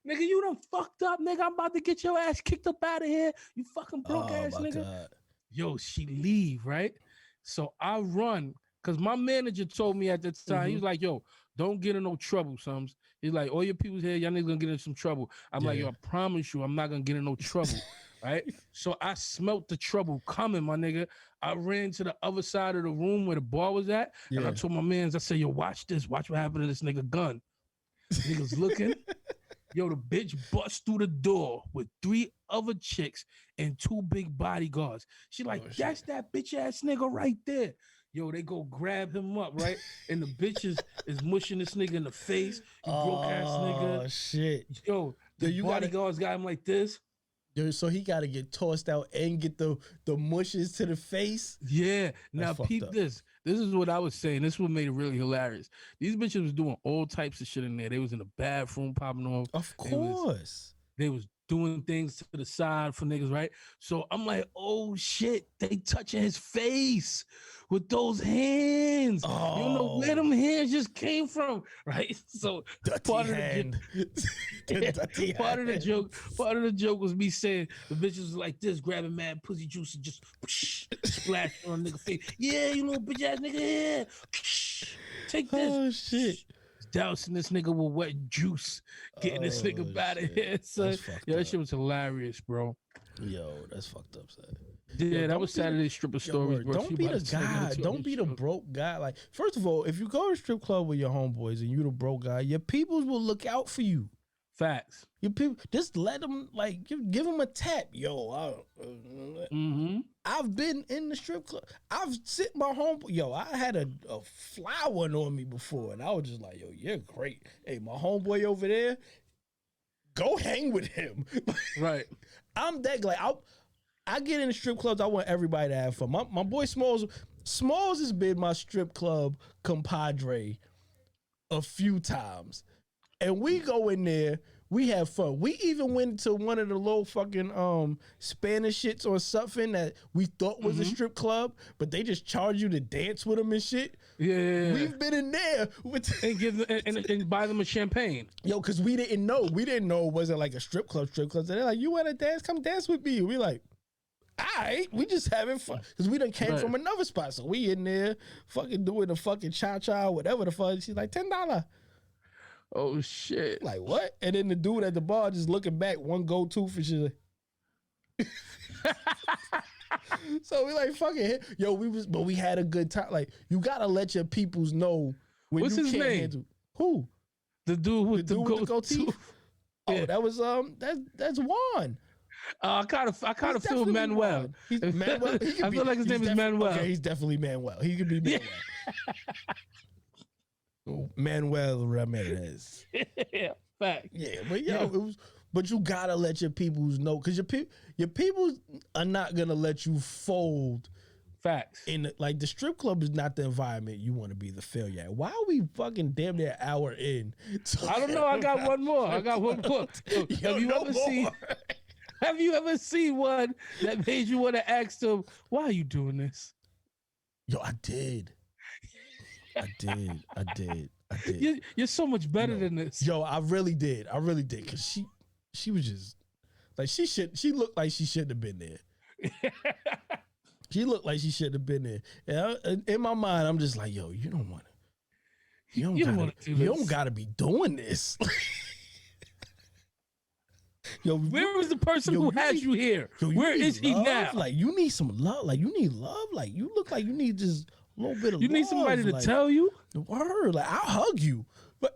Nigga, you done fucked up, nigga. I'm about to get your ass kicked up out of here. You fucking broke ass nigga. God. Yo, she leave, right? So I run, because my manager told me at the time, he was like, yo, don't get in no trouble, sons. He's like, all your people's here, y'all niggas gonna get in some trouble. I'm like, yo, I promise you, I'm not gonna get in no trouble. Right? So I smelt the trouble coming, my nigga. I ran to the other side of the room where the bar was at, and I told my mans, I said, yo, watch this. Watch what happened to this nigga gun. Niggas looking. Yo, the bitch bust through the door with 3 other chicks and 2 big bodyguards. She like, that's that bitch ass nigga right there. Yo, they go grab him up, right? And the bitch is mushing this nigga in the face. You broke ass nigga. Oh, shit. Yo, the bodyguards got him like this. So he got to get tossed out and get the mushes to the face. Yeah. Now peep this. This is what I was saying. This is what made it really hilarious. These bitches was doing all types of shit in there. They was in the bathroom popping off. Of course. They was doing things to the side for niggas, right? So I'm like, oh shit, they touching his face with those hands. Oh. You don't know where them hands just came from, right? So part of the joke was me saying the bitches was like this, grabbing mad pussy juice and just splash on a nigga face. Yeah, you little bitch ass nigga, yeah. Take this. Oh shit. Dousing this nigga with wet juice, getting this nigga out of here. So, yo, that shit was hilarious, bro. Yo, that's fucked up, son. Yeah, that was Saturday stripper stories, bro. Don't be the guy. Don't be the broke guy. Like, first of all, if you go to a strip club with your homeboys and you the broke guy, your peoples will look out for you. Facts. Your people, just let them, like, give them a tap. Yo, I've been in the strip club. I've sit my homeboy. Yo, I had a flower on me before, and I was just like, yo, you're great. Hey, my homeboy over there, go hang with him. Right. I'm that, like, I get in the strip clubs, I want everybody to have fun. My boy Smalls has been my strip club compadre a few times. And we go in there, we have fun. We even went to one of the little fucking Spanish shits or something that we thought was a strip club, but they just charge you to dance with them and shit. Yeah. We've been in there and give them, and buy them a champagne. Yo, because we didn't know. We didn't know it wasn't like a strip club. So they're like, you want to dance? Come dance with me. We like, all right, we just having fun. Because we done came from another spot. So we in there fucking doing the fucking cha-cha, whatever the fuck. She's like, $10. Oh shit! Like what? And then the dude at the bar just looking back, one gold tooth and shit. So we like fucking yo. We had a good time. Like you gotta let your peoples know when What's you his can't name? handle. Who? The dude with the gold tooth. Oh, that was that's Juan. I kind of feel Manuel. Manuel. I feel like his name is Manuel. Okay, he's definitely Manuel. He could be Manuel. Manuel Ramirez. Yeah, fact. Yeah, but it was. But you gotta let your peoples know, because your peoples are not gonna let you fold. Facts. In like the strip club is not the environment you want to be the failure at. Why are we fucking damn near an hour in? I don't know. I got one more. Have you ever seen one that made you want to ask them, why are you doing this? Yo, I did. You're so much better than this. Yo, I really did. Because she was just like, she looked like she shouldn't have been there. She looked like she shouldn't have been there. And in my mind, I'm just like, yo, you don't want to. You don't gotta be doing this. Yo, where was the person who had you here? Where is he now? Like, you need some love. Like, you need love. Like, you look like you need just a little bit of love. You need somebody to tell you? The word. Like, I'll hug you. But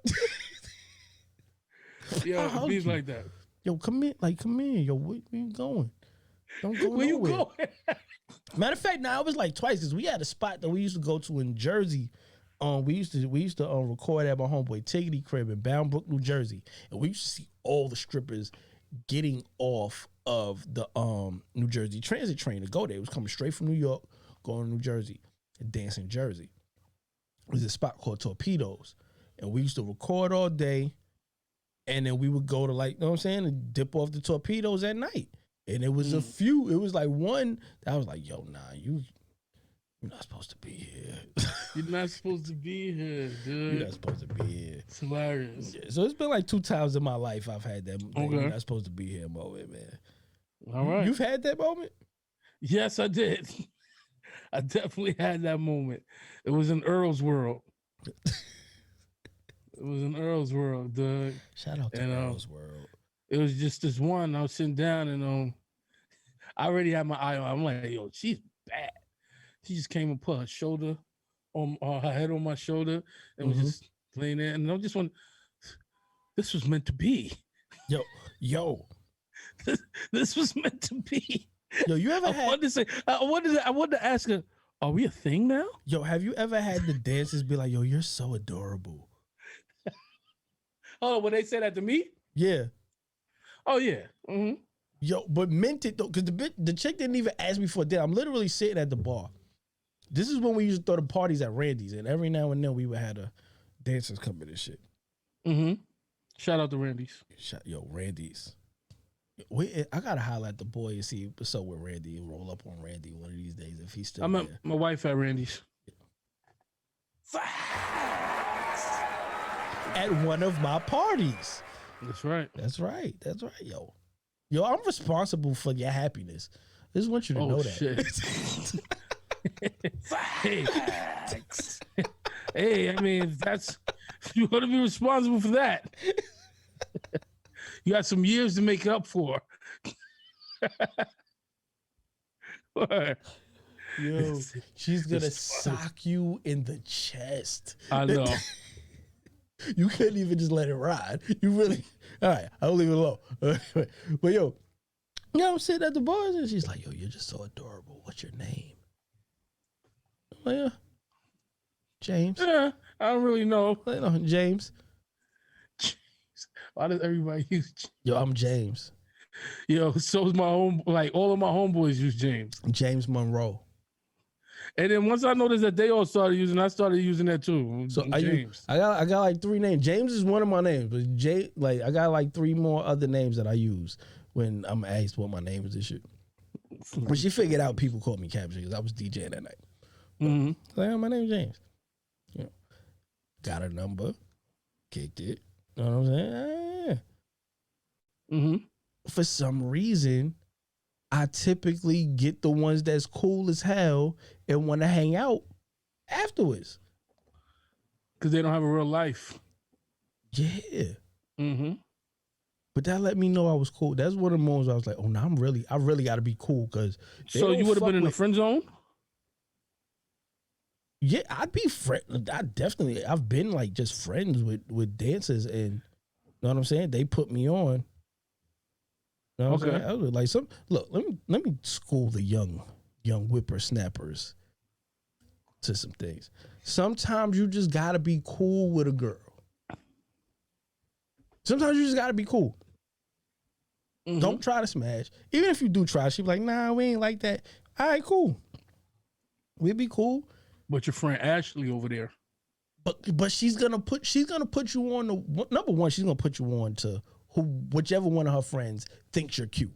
yo, he's like that. Yo, come in. Yo, where you going? Don't go where nowhere. You going? Matter of fact, now it was like twice, because we had a spot that we used to go to in Jersey we used to record at my homeboy Tiggity crib in Bound Brook, New Jersey, and we used to see all the strippers getting off of the New Jersey Transit train to go there. It was coming straight from New York, going to New Jersey, and dance in Jersey. There's a spot called Torpedoes, and we used to record all day, and then we would go to, like, you know what I'm saying, and dip off the Torpedoes at night. And it was a few. It was like one that I was like, yo, nah, you're not supposed to be here. You're not supposed to be here, dude. You're not supposed to be here. It's hilarious. Yeah, so it's been like 2 times in my life I've had that you're not supposed to be here moment, man. All right. You've had that moment? Yes, I did. I definitely had that moment. It was in Earl's World. It was in Earl's World, dude. Shout out to Earl's World. It was just this one. I was sitting down and I already had my eye on. I'm like, yo, she's bad. She just came and put her shoulder on her head on my shoulder and was just laying there. And I just went, this was meant to be. Yo. This was meant to be. Yo, you ever I wanted to ask her, are we a thing now? Yo, have you ever had the dancers be like, yo, you're so adorable? Oh, when they say that to me? Yeah. Oh, yeah. Mm-hmm. Yo, but meant it though, because the chick didn't even ask me for dinner. I'm literally sitting at the bar. This is when we used to throw the parties at Randy's, and every now and then we would have the dancers come in and shit. Mm-hmm. Shout out to Randy's. Yo, Randy's. I gotta holler at the boy and see what's up with Randy and roll up on Randy one of these days if he's still there. My wife at Randy's. At one of my parties. That's right. That's right. Yo, I'm responsible for your happiness. I just want you to know that. Shit. Hey, I mean, you want to be responsible for that. You got some years to make up for. Yo, she's gonna sock you in the chest. I know. You couldn't even just let it ride. You really, all right, I'll leave it alone. But yo, I'm sitting at the bars and she's like, yo, you're just so adorable. What's your name? Well, yeah, James. Yeah, I don't really know. James. Why does everybody use James? Yo, I'm James. Yo, so is all of my homeboys use James. James Monroe. And then once I noticed that they all started using, I started using that too. So James. I got like 3 names. James is one of my names, but I got like 3 more other names that I use when I'm asked what my name is and shit. But she figured out people called me Capture because I was DJing that night. Like, my name's James. Got a number, kicked it. You know what I'm saying? Yeah. For some reason, I typically get the ones that's cool as hell and want to hang out afterwards. Because they don't have a real life. Yeah. But that let me know I was cool. That's one of the moments I was like, oh, no, I really got to be cool. Because so you would have been in the friend zone? Yeah, I'd be I've been like just friends with dancers, and you know what I'm saying? They put me on. You know what I'm saying? I was like, look, let me school the young whippersnappers to some things. Sometimes you just gotta be cool with a girl. Sometimes you just gotta be cool. Don't try to smash. Even if you do try, she be like, nah, we ain't like that. All right, cool. We'll be cool. But your friend Ashley over there. But she's gonna put you on the number one. She's gonna put you on to whichever one of her friends thinks you're cute.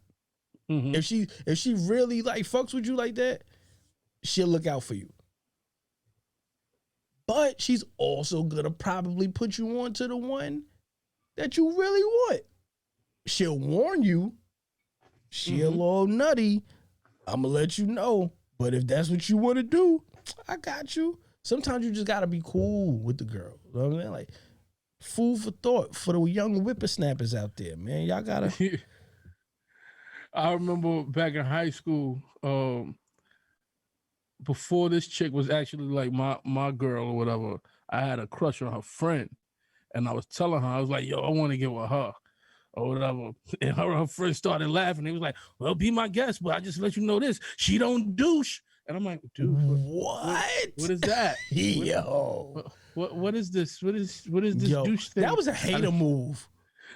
If she really like fucks with you like that, she'll look out for you. But she's also gonna probably put you on to the one that you really want. She'll warn you. She a little nutty. I'm gonna let you know. But if that's what you want to do, I got you. Sometimes you just gotta be cool with the girl. You know what I mean? Like, food for thought for the young whippersnappers out there, man. Y'all gotta. I remember back in high school, before this chick was actually like my girl or whatever, I had a crush on her friend, and I was telling her, I was like, yo, I want to get with her or whatever. And her friend started laughing. He was like, well, be my guest, but I just let you know this. She don't douche. And I'm like, dude, what is that? Yo. What is this? What is this Yo, douche thing? that was a hater move.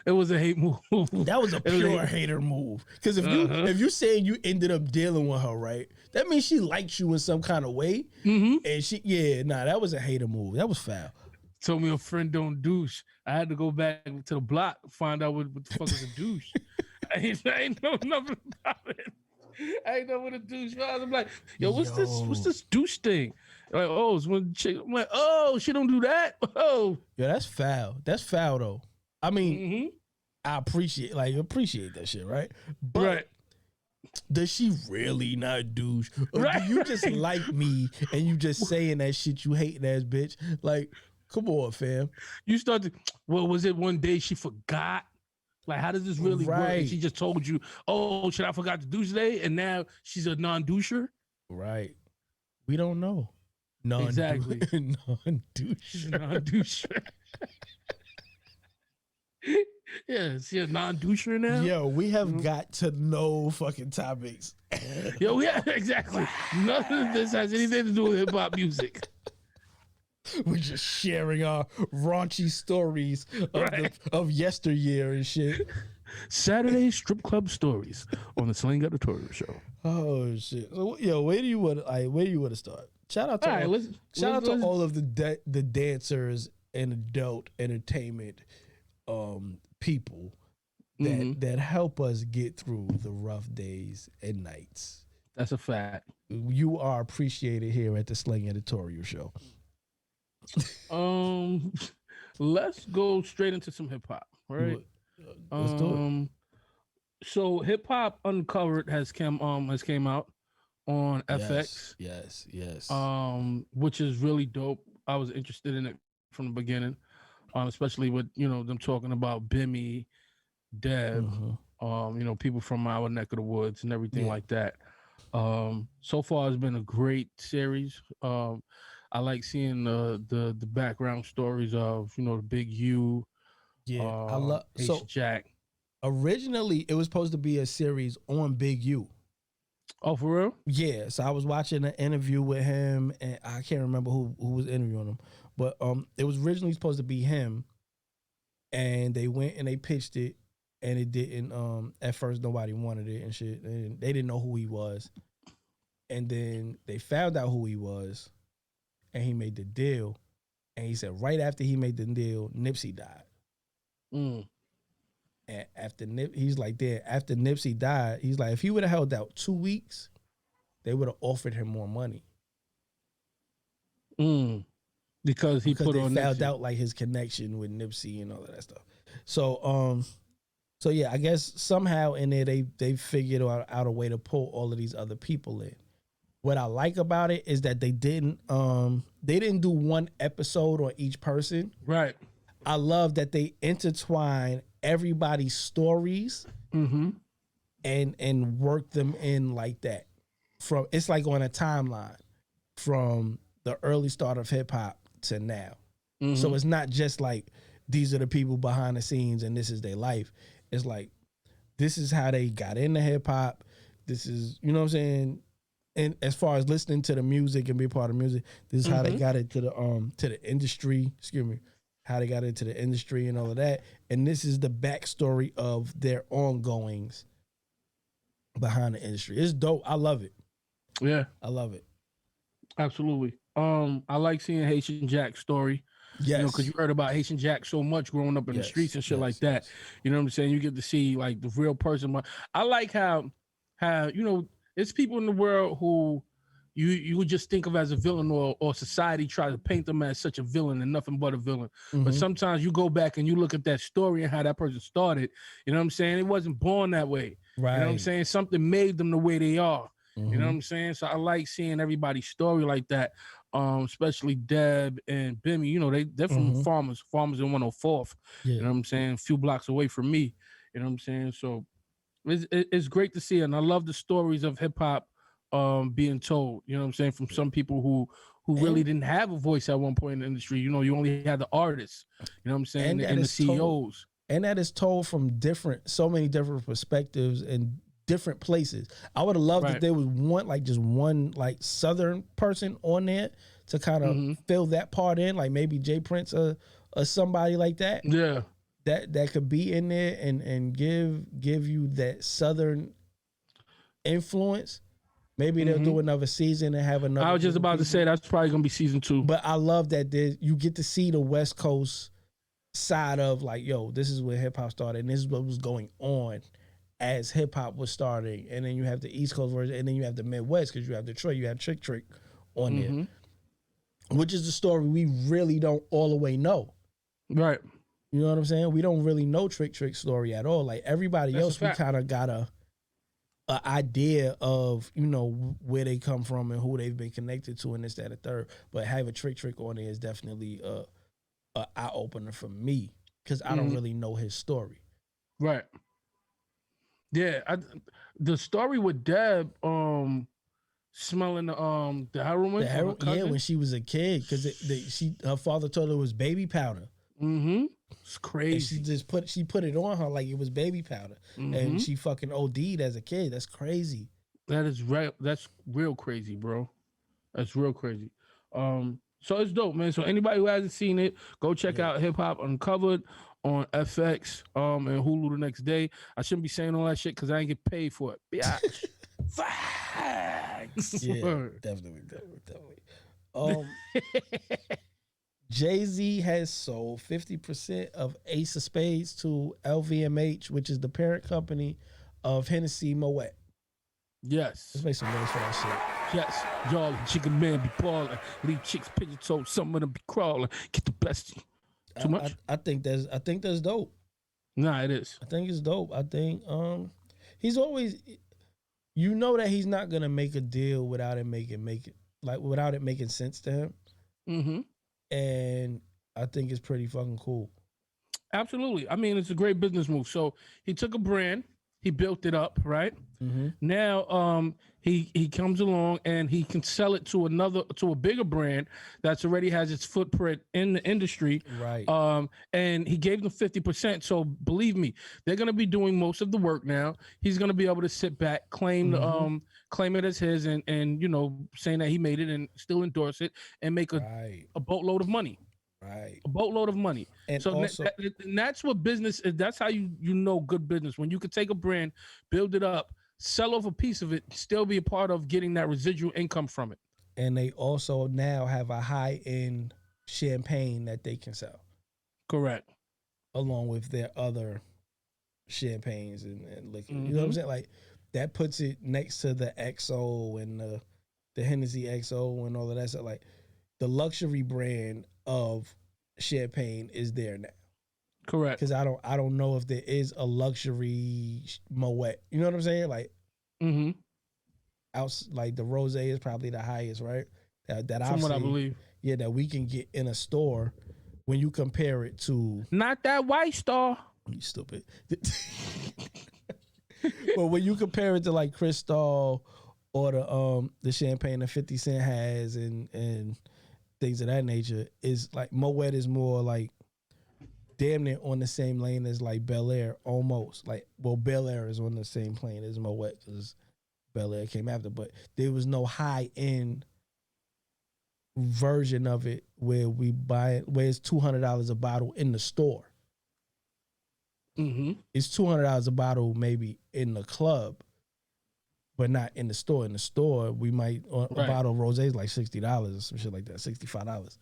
It was a hate move. That was a pure hater move. Because if you saying you ended up dealing with her, right? That means she likes you in some kind of way. And that was a hater move. That was foul. Told me a friend don't douche. I had to go back to the block to find out what the fuck is a douche. I ain't know nothing about it. I ain't know what a douche was. I'm like, yo, what's this douche thing? Like, oh, it's when chick. I'm like, oh, she don't do that. Oh, yeah, that's foul. That's foul though. I mean, I appreciate that shit, right? But does she really not douche? Or do you just like me and you just saying that shit, you hating ass bitch? Like, come on, fam. You start to, well, was it one day she forgot? Like, how does this really work? And she just told you, oh, shit, I forgot to douche today, and now she's a non-doucher? Right. We don't know. Exactly. Non-doucher. Non-doucher. Yeah, is she a non-doucher now? Yo, we have got to know fucking topics. Yo, yeah, exactly. Nothing of this has anything to do with hip-hop music. We're just sharing our raunchy stories of yesteryear and shit. Saturday strip club stories on the Slang Editorial show. Oh shit! So, yo, where do you want to start? Shout out to all of the dancers and adult entertainment people that help us get through the rough days and nights. That's a fact. You are appreciated here at the Slang Editorial show. Let's go straight into some hip hop, right? Let's do it. So Hip Hop Uncovered has came out on FX. Yes. Which is really dope. I was interested in it from the beginning, especially with them talking about Bimmy, Deb, people from our neck of the woods and everything like that. So far it's been a great series. I like seeing the background stories of the Big U. Yeah, I love Jack. Originally, it was supposed to be a series on Big U. Oh, for real? Yeah. So I was watching an interview with him, and I can't remember who was interviewing him, but it was originally supposed to be him, and they went and they pitched it, and it didn't. At first, nobody wanted it and shit, and they didn't know who he was, and then they found out who he was. And he made the deal. And he said right after he made the deal, Nipsey died. And after after Nipsey died, he's like, if he would have held out 2 weeks, they would have offered him more money. Because they found out like his connection with Nipsey and all of that stuff. So yeah, I guess somehow in there they figured out a way to pull all of these other people in. What I like about it is that they didn't do one episode on each person. Right. I love that they intertwine everybody's stories and work them in like that. It's like on a timeline from the early start of hip hop to now. So it's not just like these are the people behind the scenes and this is their life. It's like this is how they got into hip hop. This is, you know what I'm saying? And as far as listening to the music and be part of music, this is how they got into the industry. Excuse me, how they got into the industry and all of that. And this is the backstory of their ongoings behind the industry. It's dope. I love it. Yeah, I love it. Absolutely. I like seeing Haitian Jack's story. Yes, because you heard about Haitian Jack so much growing up in the streets and shit like that. You know what I'm saying? You get to see like the real person. I like how it's people in the world who you would just think of as a villain or society tries to paint them as such a villain and nothing but a villain. But sometimes you go back and you look at that story and how that person started. You know what I'm saying? It wasn't born that way. Right. You know what I'm saying? Something made them the way they are. You know what I'm saying? So I like seeing everybody's story like that, especially Deb and Bimmy. They're from farmers in 104th. Yeah. You know what I'm saying? A few blocks away from me. You know what I'm saying? So it's great to see, and I love the stories of hip hop being told. You know what I'm saying? From some people who really didn't have a voice at one point in the industry. You only had the artists. You know what I'm saying? And the CEOs. And that is told from so many different perspectives and different places. I would have loved if Right. there was one like Southern person on there to kind of fill that part in, like maybe Jay Prince or somebody like that. Yeah. That could be in there and give you that Southern influence. Maybe they'll do another season and have another. I was just about to say that's probably gonna be season 2. But I love that you get to see the West Coast side of like, yo, this is where hip hop started, and this is what was going on as hip hop was starting. And then you have the East Coast version, and then you have the Midwest because you have Detroit, you have Trick on there, which is the story we really don't all the way know. Right. You know what I'm saying? We don't really know Trick story at all. Like everybody That's else, we kind of got a idea of, you know, where they come from and who they've been connected to and this, that, and third. But having Trick on there is definitely a eye opener for me because I don't really know his story. Right. Yeah. The story with Deb smelling the heroin. Yeah, when she was a kid, because her father told her it was baby powder. It's crazy. And she put it on her like it was baby powder, and she fucking OD'd as a kid. That's crazy. That is right. That's real crazy, bro. That's real crazy. So it's dope, man. So anybody who hasn't seen it, go check out Hip Hop Uncovered on FX and Hulu the next day. I shouldn't be saying all that shit because I ain't get paid for it. Bitch. Facts. Yeah, definitely. Jay-Z has sold 50% of Ace of Spades to LVMH, which is the parent company of Hennessy Moet. Yes. Let's make some noise for that shit. Yes. Y'all, chicken man be balling. Leave chicks pigeon toed. Some of them be crawling. Get the best. Too much? I think that's dope. Nah, it is. I think it's dope. I think he's always, you know, that he's not gonna make a deal without it making sense to him. And I think it's pretty fucking cool. Absolutely. I mean, it's a great business move. So he took a brand, he built it up, right? Now he comes along and he can sell it to a bigger brand that's already has its footprint in the industry. Right. And he gave them 50%. So believe me, they're gonna be doing most of the work now. He's gonna be able to sit back, claim it as his and you know, saying that he made it and still endorse it and make a boatload of money. Right. A boatload of money. And so also, and that's what business is. That's how you know good business. When you could take a brand, build it up, sell off a piece of it, still be a part of getting that residual income from it. And they also now have a high-end champagne that they can sell. Correct. Along with their other champagnes and liquor. You know what I'm saying? Like, that puts it next to the XO and the Hennessy XO and all of that stuff. Like, the luxury brand of champagne is there now. Correct. Because I don't know if there is a luxury Moet. You know what I'm saying? Like, like the rosé is probably the highest, right? That from what I believe. Yeah, that we can get in a store when you compare it to not that White Star. You stupid. But when you compare it to like Cristal or the champagne that 50 Cent has and things of that nature, is like Moet is more like damn near on the same lane as like Bel Air, almost. Like, well, Bel Air is on the same plane as Moet because Bel Air came after, but there was no high end version of it where we buy it, where it's $200 a bottle in the store. It's $200 a bottle maybe in the club, but not in the store. In the store, we might a bottle of rosé is like $60 or some shit like that, $65.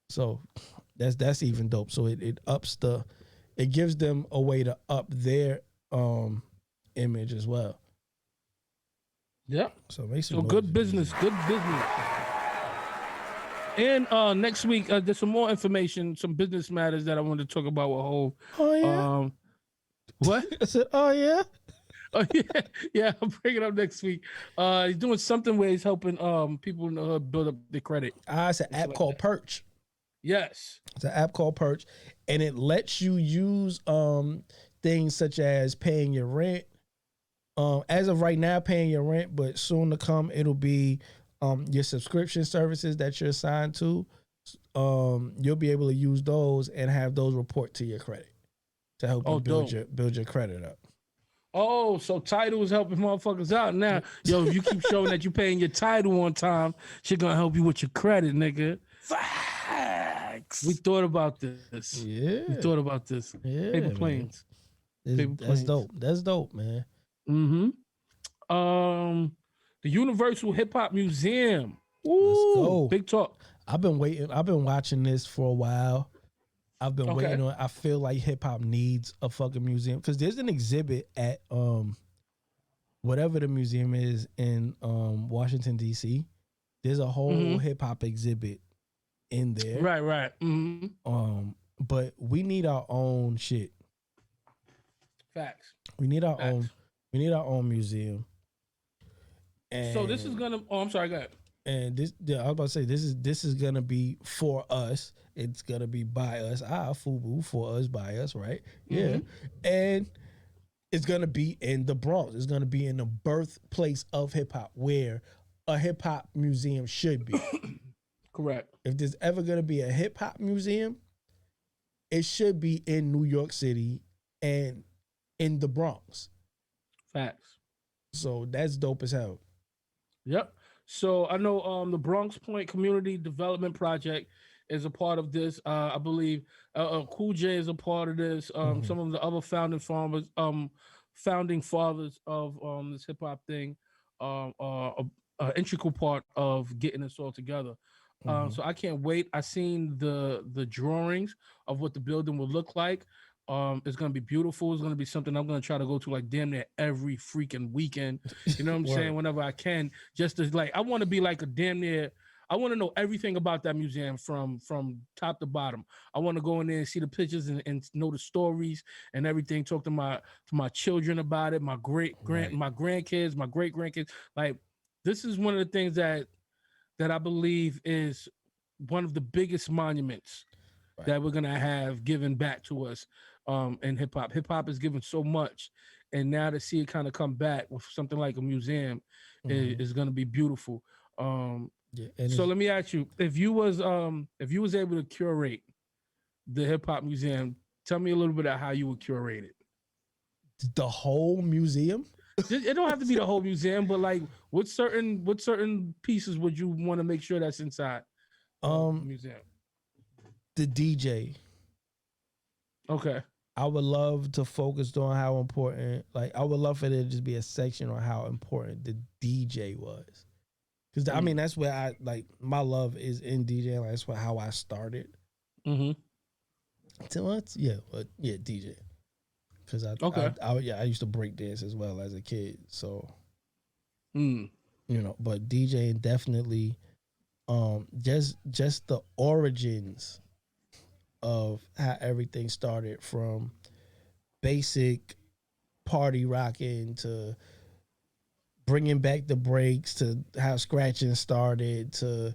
So that's even dope. So it ups it gives them a way to up their image as well. Yeah. So make some so good business. And next week, there's some more information, some business matters that I wanted to talk about with Hov. Oh yeah. What? I said, oh yeah. Oh yeah. I'll bring it up next week. He's doing something where he's helping people build up their credit. It's an app called Perch. Yes. It's an app called Perch, and it lets you use things such as paying your rent. As of right now, paying your rent, but soon to come, it'll be your subscription services that you're assigned to. You'll be able to use those and have those report to your credit to help you build your credit up. Oh, so Tidal is helping motherfuckers out now. Yo, if you keep showing that you paying your Tidal on time, she gonna help you with your credit, nigga. We Facts. thought about this. We Yeah. thought about this. Paper Yeah, man. planes. Paper That's planes. dope. That's dope, man. Mm-hmm. The Universal Hip Hop Museum. Let's Ooh, go. big talk. I've been waiting. I've been watching this for a while. I've been Okay. waiting on. I feel like hip hop needs a fucking museum because there's an exhibit at whatever the museum is in Washington D.C. There's a whole Mm-hmm. hip hop exhibit in there. Right, right. Mm-hmm. But we need our own shit. Facts. We need our own. Facts. We need our own museum. So this is And gonna. Oh, I'm sorry. Go ahead. this, yeah, I was about to say this is gonna be for us. It's gonna be by us. FUBU, for us, by us, right? Yeah, Mm-hmm. and it's gonna be in the Bronx. It's gonna be in the birthplace of hip hop, where a hip hop museum should be. Correct. If there's ever gonna be a hip hop museum, it should be in New York City and in the Bronx. Facts. So that's dope as hell. Yep. So I know the Bronx Point Community Development Project is a part of this. I believe Cool J is a part of this. Mhm. Some of the other founding fathers of this hip hop thing, are a integral part of getting this all together. Mhm. So I can't wait. I seen the drawings of what the building will look like. It's gonna be beautiful. It's gonna be something I'm gonna try to go to like damn near every freaking weekend. You know what I'm saying? Word. Whenever I can, just to like, I want to be like a damn near. I want to know everything about that museum from top to bottom. I want to go in there and see the pictures and know the stories and everything. Talk to my children about it. Right. My grandkids, my great grandkids. Like this is one of the things that I believe is one of the biggest monuments Right. that we're gonna have given back to us in hip hop. Hip hop has given so much, and now to see it kind of come back with something like a museum Mhm. is gonna be beautiful. Yeah, and So it's let me ask you, if you was able to curate the hip hop museum, tell me a little bit about how you would curate it. the whole museum. It don't have to be the whole museum, but like what certain pieces would you want to make sure that's inside of the Um, museum? the DJ. Okay. I would love to focus on how important. Like, I would love for there to just be a section on how important the DJ was. Because I Mm. mean, that's where I like my love is in DJing. Like, that's how I started. Mm-hmm. So what? Yeah, but yeah, DJ. Because Okay. I used to break dance as well as a kid. So Mm. but DJing definitely. Just the origins of how everything started from basic party rocking to bringing back the breaks to how scratching started to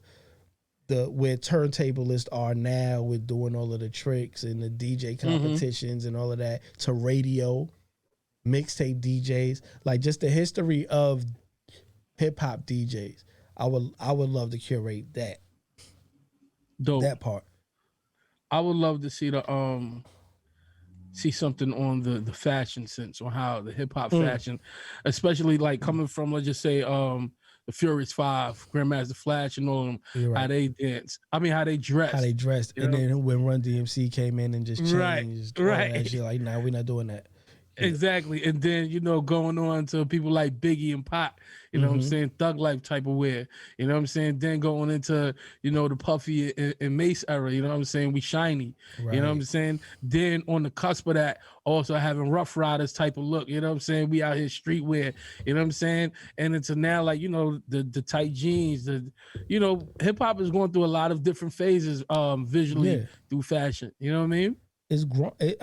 the where turntablists are now with doing all of the tricks and the DJ Mm-hmm. competitions and all of that to radio mixtape DJs, like just the history of hip hop DJs. I would love to curate Dope. that part. I would love to see something on the fashion sense or how the hip hop Mm. fashion, especially like coming from, let's just say the Furious Five, Grandmaster Flash and all of them, You're how right. they dance. I mean how they How dress. they dressed, You and know? then when Run DMC came in and just Right. changed all of that Right. shit, like, nah, we're not doing that. Yeah. Exactly. And then, going on to people like Biggie and Pac, you know what I'm Mm-hmm. saying? Thug life type of wear. You know what I'm saying? Then going into, the Puffy and Mace era, you know what I'm saying? We shiny. You know what I'm Right. saying? Then on the cusp of that, also having Rough Riders type of look, you know what I'm saying? We out here streetwear, you know what I'm saying? And into now, like, the tight jeans, hip hop is going through a lot of different phases visually Yeah. through fashion. You know what I mean? It's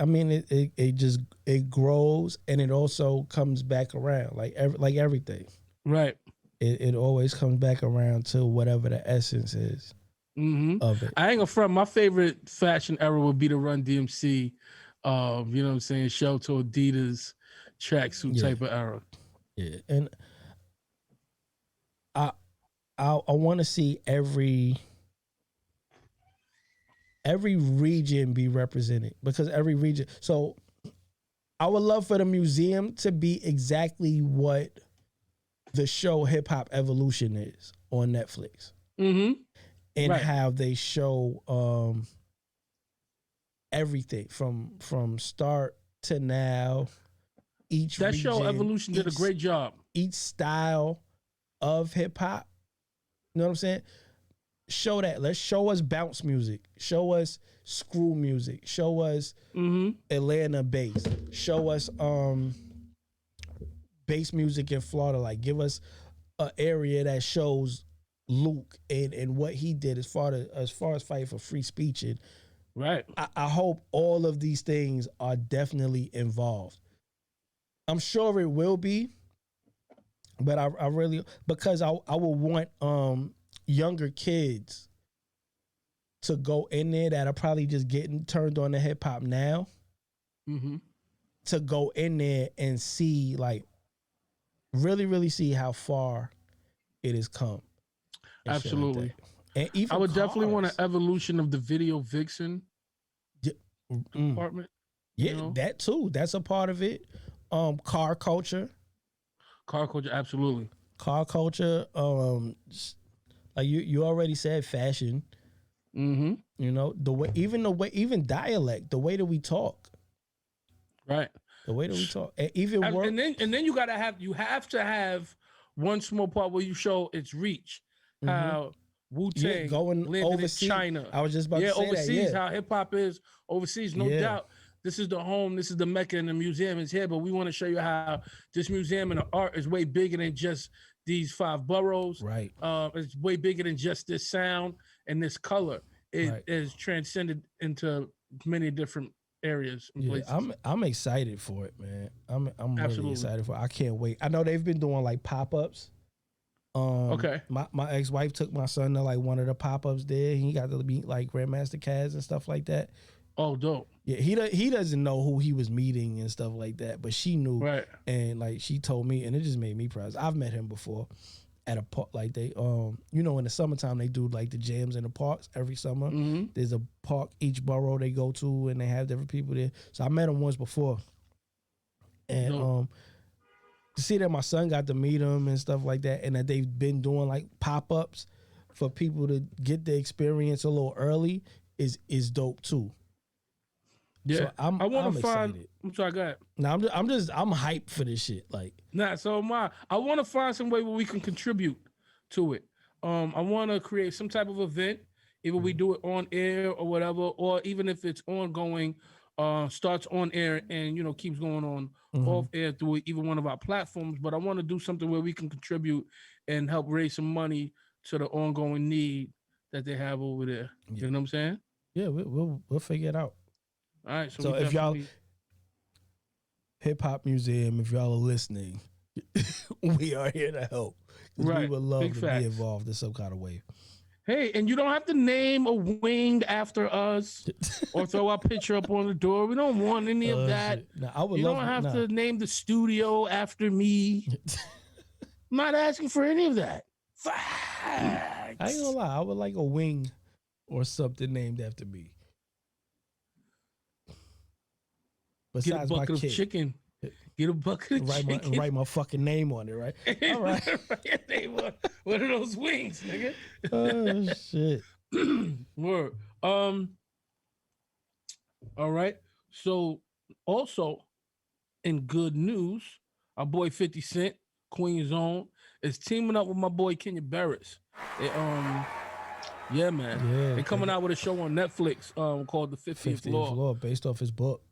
I mean, it just it grows and it also comes back around like everything. Right. It always comes back around to whatever the essence is Mm-hmm. of it. I ain't gonna front. My favorite fashion era would be the Run DMC, you know what I'm saying, Shell to Adidas tracksuit Yeah. type of era. Yeah. And I I want to see every region be represented because every region. So I would love for the museum to be exactly what the show Hip Hop Evolution is on Netflix. Mm-hmm. And how they show everything from start to now. Each that region, show Evolution did a great job. Each style of hip hop. You know what I'm saying? Show that. Let's show us bounce music. Show us screw music. Show us Atlanta bass. Show us bass music in Florida. Like, give us an area that shows Luke and what he did as far as fighting for free speech. And right. I hope all of these things are definitely involved. I'm sure it will be, but I really, because I will want younger kids to go in there that are probably just getting turned on to hip hop now, to go in there and see, like, really see how far it has come. Absolutely. Like and even I would cars. definitely want an evolution of the video vixen department. Yeah, you know? that too. That's a part of it. Car culture. Absolutely. Car culture. Like you already said, fashion. Mm-hmm. You know, even dialect, the way that we talk. Right. The way that we talk. And even work. And then you have to have one small part where you show its reach. How Wu-Tang going landed overseas. in China. I was just about to say overseas, that. how hip hop is overseas, no doubt. This is the home, this is the Mecca, and the museum is here, but we want to show you how this museum and the art is way bigger than just these 5 boroughs. Right. It's way bigger than just this sound and this color. It is transcended into many different areas and places. I'm excited for it, man. I'm Absolutely. really excited for it. I can't wait. I know they've been doing like pop-ups. Okay. My ex-wife took my son to like one of the pop-ups there. He got to meet like Grandmaster Caz and stuff like that. Oh, dope. Yeah, he doesn't know who he was meeting and stuff like that, but she knew. Right. And like she told me, and it just made me proud. I've met him before at a park. Like they you know, in the summertime they do like the jams in the parks every summer. There's a park each borough they go to, and they have different people there. So I met him once before, and to see that my son got to meet him and stuff like that, and that they've been doing like pop-ups for people to get the experience a little early is dope too. Yeah, so I'm excited. I'm sorry, go ahead. Now I'm hyped for this shit. Like, so am I. I want to find some way where we can contribute to it. I want to create some type of event. Either we do it on air or whatever, or even if it's ongoing, starts on air and keeps going on off air through even one of our platforms. But I want to do something where we can contribute and help raise some money to the ongoing need that they have over there. You know what I'm saying? Yeah, we'll figure it out. All right. So if y'all Hip Hop Museum, if y'all are listening, we are here to help. Right. We would love Big to facts. be involved in some kind of way. Hey, and you don't have to name a wing after us or throw our picture up on the door. We don't want any of that. You don't have to name the studio after me. I'm not asking for any of that. Facts. I ain't gonna lie. I would like a wing or something named after me. Besides Get a bucket my of kid. Chicken. Get a bucket of chicken. Write my fucking name on it, right? All right. What are those wings, nigga? Oh shit. Word. All right. So also in good news, our boy 50 Cent, Queen's Own, is teaming up with my boy Kenya Barris. Yeah, man. Yeah, they're coming out with a show on Netflix called The 50th Law. Based off his book.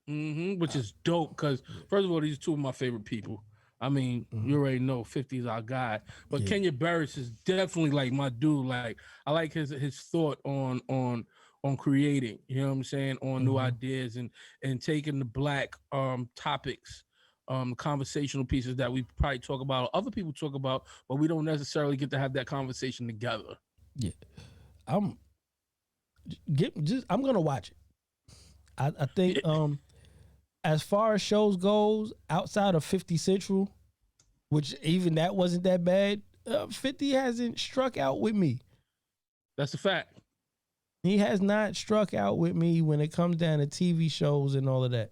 Which is dope because, first of all, these are two of my favorite people. I mean, you already know 50 is our guy. But Kenya Barris is definitely like my dude. Like, I like his thought on creating, you know what I'm saying, on new ideas and taking the black topics, conversational pieces that we probably talk about, other people talk about, but we don't necessarily get to have that conversation together. Yeah. I'm gonna watch it. I think as far as shows goes, outside of 50 Central, which even that wasn't that bad, 50 hasn't struck out with me. That's a fact. He has not struck out with me when it comes down to TV shows and all of that.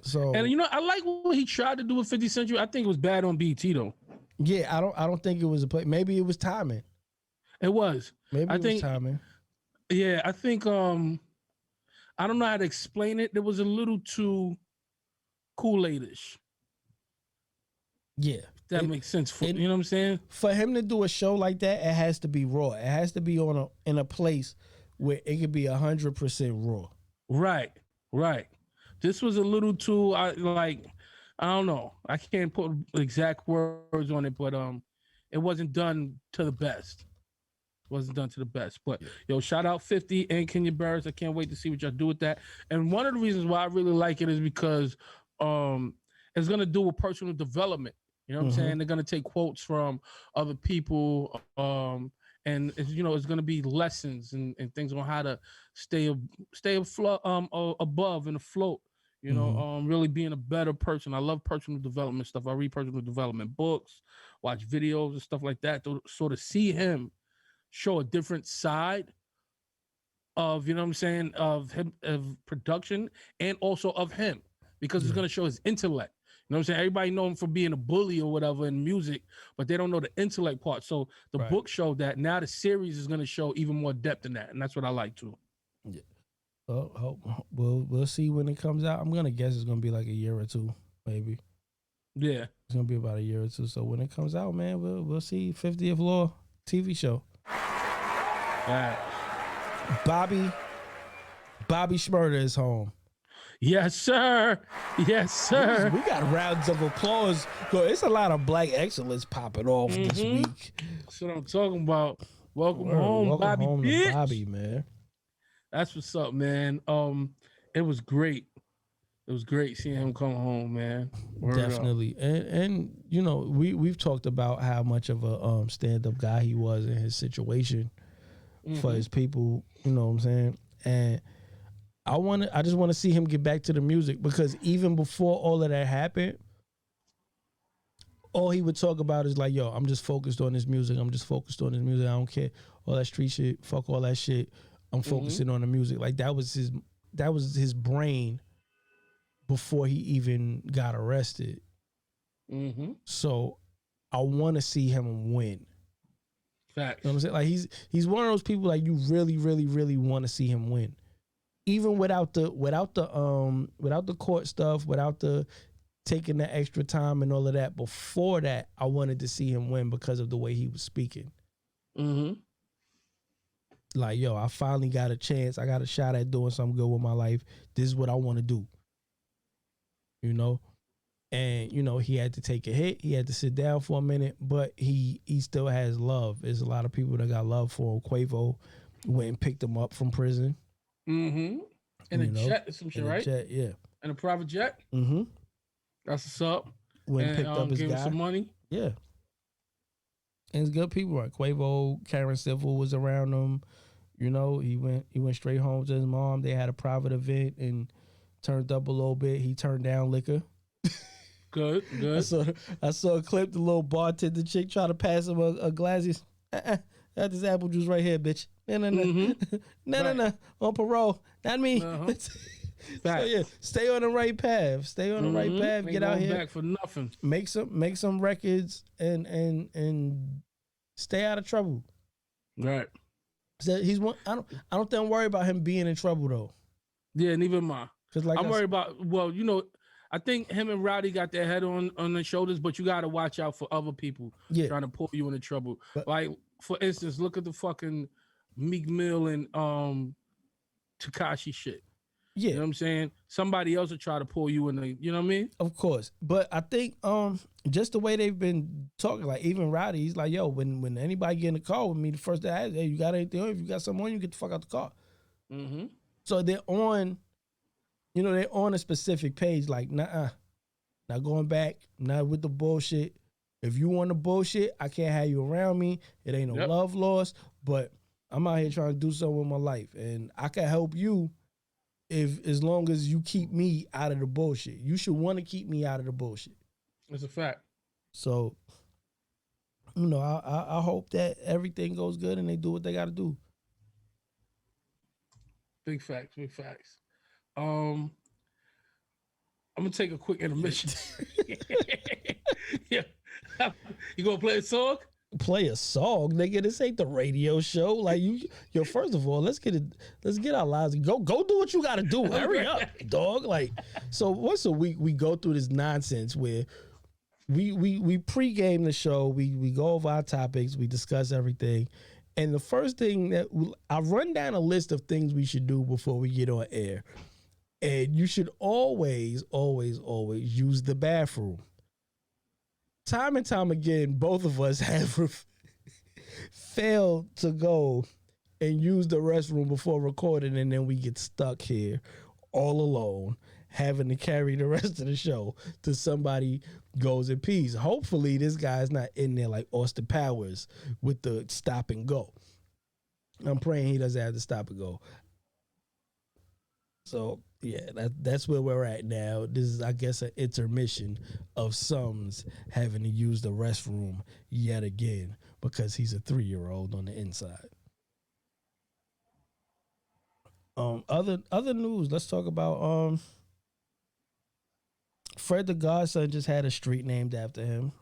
So, And I like what he tried to do with 50 Century. I think it was bad on BT though. yeah, I don't think it was a play. Maybe it was timing. It was. Maybe I it was think. timing. Yeah, I think. I don't know how to explain it. It was a little too Kool-Aid-ish. Yeah. If that makes sense. You know what I'm saying? For him to do a show like that, it has to be raw. It has to be in a place where it could be 100% raw. Right. This was a little too. I don't know. I can't put exact words on it, but it wasn't done to the best. But yo, shout out 50 and Kenya Barris. I can't wait to see what y'all do with that. And one of the reasons why I really like it is because it's gonna do with personal development. You know what I'm saying? They're gonna take quotes from other people, and it's gonna be lessons and things on how to stay above and afloat. Really being a better person. I love personal development stuff. I read personal development books, watch videos and stuff like that. To sort of see him show a different side of, of him, of production, and also of him, because it's going to show his intellect. You know what I'm saying? Everybody know him for being a bully or whatever in music, but they don't know the intellect part. So the book showed that. Now the series is going to show even more depth in that, and that's what I like too. Yeah. We'll see when it comes out. I'm gonna guess it's gonna be like a year or two, maybe. Yeah, it's gonna be about a year or two. So when it comes out, man, we'll see 50th Law TV show. Bobby Shmurda is home. Yes, sir. We got rounds of applause. It's a lot of black excellence popping off this week. That's what I'm talking about. Welcome home, Bobby. Home to Bobby, man. That's what's up, man. It was great. It was great seeing him come home, man. Word definitely. And we've talked about how much of a stand-up guy he was in his situation for his people, you know what I'm saying? And I just want to see him get back to the music, because even before all of that happened, all he would talk about is like, yo, I'm just focused on this music. I don't care. All that street shit, fuck all that shit. I'm focusing on the music. Like that was his brain before he even got arrested. So I want to see him win. Facts. You know what I'm saying? Like he's one of those people like you really, really, really want to see him win. Even without the court stuff, without the taking the extra time and all of that. Before that, I wanted to see him win because of the way he was speaking. Like, yo, I finally got a chance. I got a shot at doing something good with my life. This is what I want to do. And he had to take a hit. He had to sit down for a minute, but he still has love. There's a lot of people that got love for him. Quavo went and picked him up from prison. In a jet or some shit, right? Jet, yeah. In a private jet. That's what's up. Went and picked up his guy. Gave him some money. Yeah. And it's good people, right? Quavo, Karen Civil was around him. He went straight home to his mom. They had a private event and turned up a little bit. He turned down liquor. Good. I saw a clip. The little bartender chick try to pass him a glass. He's, got this apple juice right here, bitch. No. On parole, not me. So yeah, stay on the right path. Get out here. Back for nothing. Make some records and stay out of trouble. Right. So he's one. I don't think I'm worried about him being in trouble though. Yeah, neither am I. Cause like I'm worried about. Well, I think him and Rowdy got their head on their shoulders, but you got to watch out for other people trying to pull you into trouble. Like, for instance, look at the fucking Meek Mill and Tekashi shit. Yeah. You know what I'm saying? Somebody else will try to pull you in the, you know what I mean? Of course. But I think just the way they've been talking, like even Rowdy, he's like, yo, when anybody get in the car with me, the first day I ask, hey, you got anything? If you got something on you, get the fuck out the car. So they're on, they're on a specific page, like, nah, not going back, not with the bullshit. If you want the bullshit, I can't have you around me. It ain't no love lost, but I'm out here trying to do something with my life. And I can help you as long as you keep me out of the bullshit. You should want to keep me out of the bullshit. That's a fact. So, I hope that everything goes good and they do what they got to do. Big facts. I'm I'm gonna take a quick intermission. Yeah. You gonna play a song? Play a song, nigga. This ain't the radio show. Like yo. First of all, let's get our lives. Go do what you gotta do. Hurry up, dog. Like, so once a week we go through this nonsense where we pregame the show. We go over our topics. We discuss everything. And the first thing that I run down a list of things we should do before we get on air. And you should always, always, always use the bathroom. Time and time again, both of us have failed to go and use the restroom before recording, and then we get stuck here all alone, having to carry the rest of the show till somebody goes in peace. Hopefully, this guy's not in there like Austin Powers with the stop and go. I'm praying he doesn't have to stop and go. So, yeah, that's where we're at now. This is, I guess, an intermission of Sums having to use the restroom yet again because he's a 3-year-old on the inside. Other news. Let's talk about Fred the Godson just had a street named after him.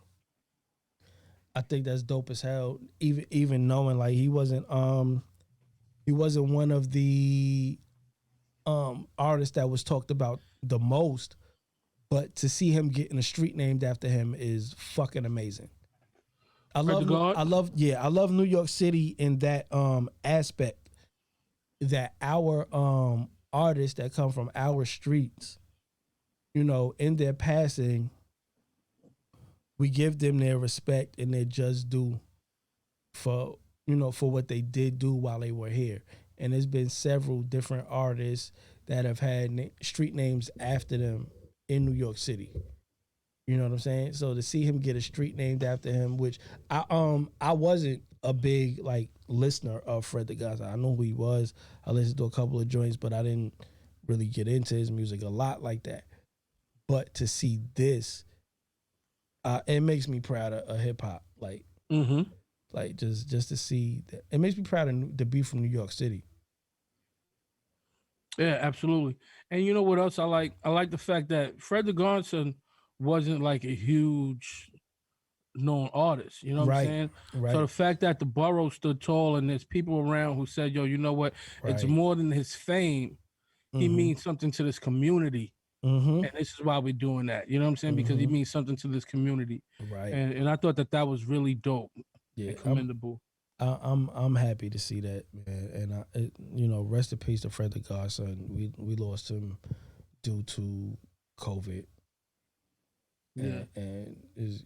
I think that's dope as hell. Even knowing like he wasn't one of the artist that was talked about the most, but to see him getting a street named after him is fucking amazing. I love New York City in that aspect, that our artists that come from our streets, you know, in their passing, we give them their respect and their just due for what they did do while they were here. And there's been several different artists that have had street names after them in New York City. You know what I'm saying? So to see him get a street named after him, which I wasn't a big like listener of Fred the Godson. I know who he was. I listened to a couple of joints, but I didn't really get into his music a lot like that. But to see this, it makes me proud of hip hop. Like, like just to see that, it makes me proud to be from New York City. Yeah, absolutely. And you know what else I like? I like the fact that Fred the Godson wasn't like a huge known artist. You know what I'm saying? Right. So the fact that the borough stood tall and there's people around who said, yo, you know what? It's more than his fame. He means something to this community. And this is why we're doing that. You know what I'm saying? Because he means something to this community. Right. And I thought that was really dope. Yeah, and commendable. I'm happy to see that, man. And rest in peace to Fred the Godson. We lost him due to COVID. Yeah, and is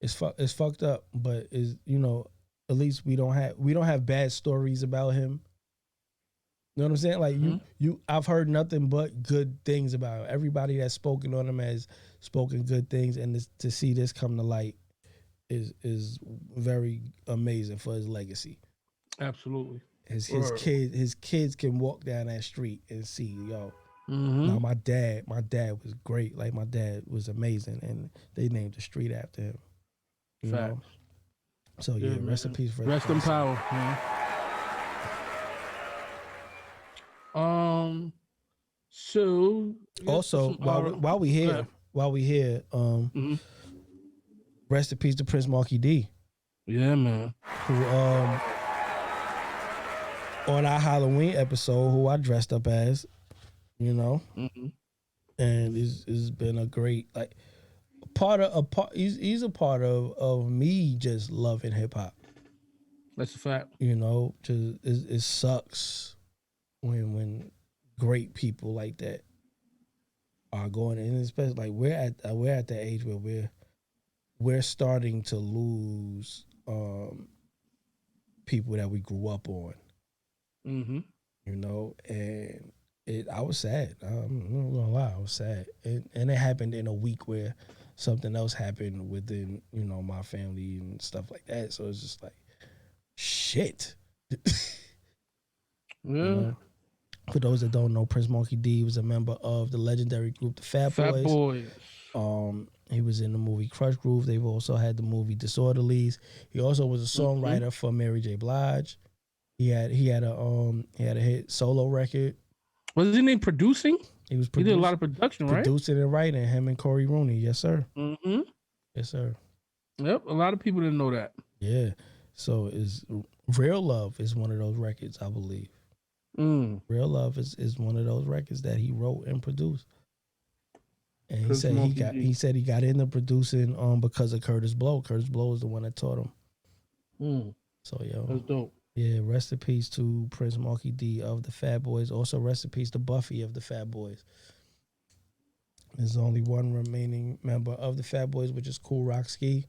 it's fucked up, but is at least we don't have bad stories about him. You know what I'm saying? Like I've heard nothing but good things about him. Everybody that's spoken on him has spoken good things, and to see this come to light is very amazing for his legacy. Absolutely. His kids can walk down that street and see, yo. Now my dad was great. Like my dad was amazing, and they named the street after him. You know? So yeah, rest in peace. Rest in power, man. So also while we here, rest in peace to Prince Marky D. Yeah, man. Who on our Halloween episode, who I dressed up as, and it's been a great he's a part of me just loving hip hop. That's a fact. Just it sucks when great people like that are going, and especially like we're at that age where we're starting to lose people that we grew up on. And I was sad. I'm not gonna lie, I was sad, and it happened in a week where something else happened within my family and stuff like that. So it's just like shit. Yeah. For those that don't know, Prince Marky D was a member of the legendary group the Fat Boys. He was in the movie Crush Groove. They've also had the movie Disorderlies. He also was a songwriter for Mary J. Blige. He had a hit solo record. Wasn't he producing? He was He did a lot of production, right? producing and writing. Him and Corey Rooney. Yes, sir. Mm-hmm. Yes, sir. Yep. A lot of people didn't know that. Yeah. So is Real Love is one of those records, I believe. Real Love is one of those records that he wrote and produced. And he said he got into producing because of Curtis Blow. Curtis Blow is the one that taught him. So that's dope. Yeah, rest in peace to Prince Marky D of the Fat Boys. Also rest in peace to Buffy of the Fat Boys. There's only one remaining member of the Fat Boys, which is Cool Rock Ski.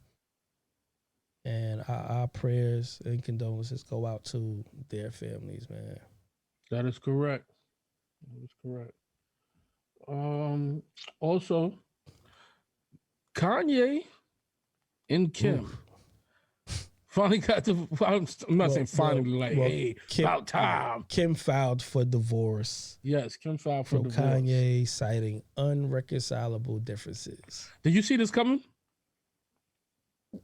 And our prayers and condolences go out to their families, man. That is correct. Also, Kanye and Kim finally got to. I'm not saying finally, hey, Kim, about time. Kim filed for divorce. Yes, Kim filed for divorce. Kanye citing unreconcilable differences. Did you see this coming?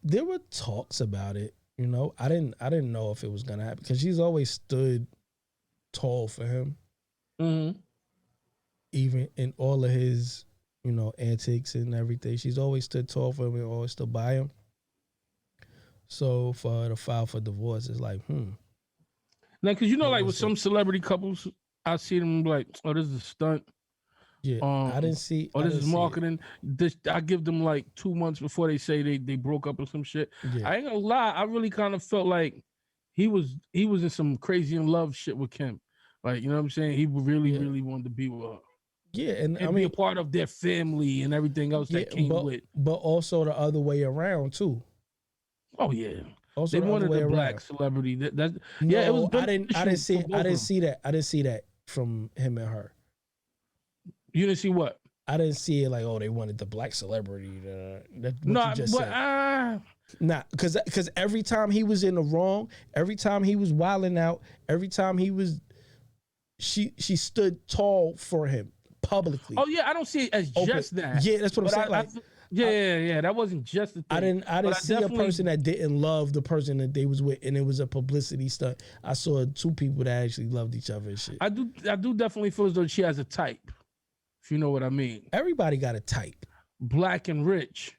There were talks about it. You know, I didn't know if it was gonna happen because she's always stood tall for him. Mm-hmm. Even in all of his, antics and everything, she's always stood tall for him and always stood by him. So for her to file for divorce is like, Now, because like with some celebrity couples, I see them like, oh, this is a stunt. Yeah, I didn't see. Oh, this is marketing. I give them like 2 months before they say they broke up or some shit. Yeah. I ain't gonna lie, I really kind of felt like he was in some crazy in love shit with Kim. Like, you know what I'm saying? He really wanted to be with her. Yeah, and be a part of their family and everything else that came with. But also the other way around too. Oh yeah. Also they wanted a black celebrity. It was. I didn't see that. I didn't see that from him and her. You didn't see what? I didn't see it like, oh, they wanted the black celebrity. Because every time he was in the wrong, every time he was wilding out, every time he was, she stood tall for him publicly. Oh yeah, I don't see it as just that. Yeah, that's what I'm saying. That wasn't just the thing. I didn't see a person that didn't love the person that they was with, and it was a publicity stunt. I saw two people that actually loved each other and shit. I do definitely feel as though she has a type. If you know what I mean. Everybody got a type. Black and rich.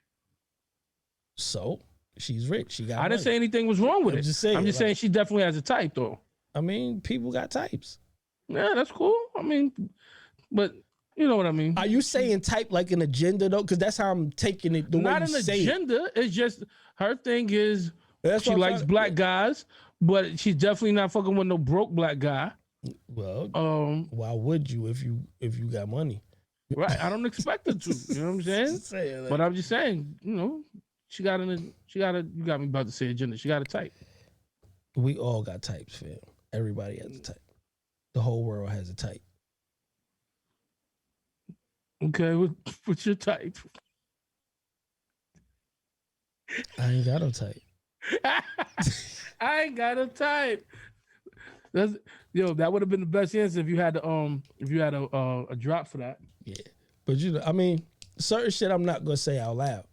So she's rich. She got. I didn't say anything was wrong with it. I'm just saying she definitely has a type, though. I mean, people got types. Yeah, that's cool. I mean, but you know what I mean. Are you saying type like an agenda though? Because that's how I'm taking it. Not an agenda. It's just her thing is she likes black guys, but she's definitely not fucking with no broke black guy. Well, why would you if you got money? Right, I don't expect her to. You know what I'm saying? But I'm just saying, you got me about to say agenda. She got a type. We all got types, fam. Everybody has a type. The whole world has a type. Okay, what's your type? I ain't got no type. I ain't got a type. That would have been the best answer if you had a drop for that. Yeah, but I mean, certain shit I'm not gonna say out loud.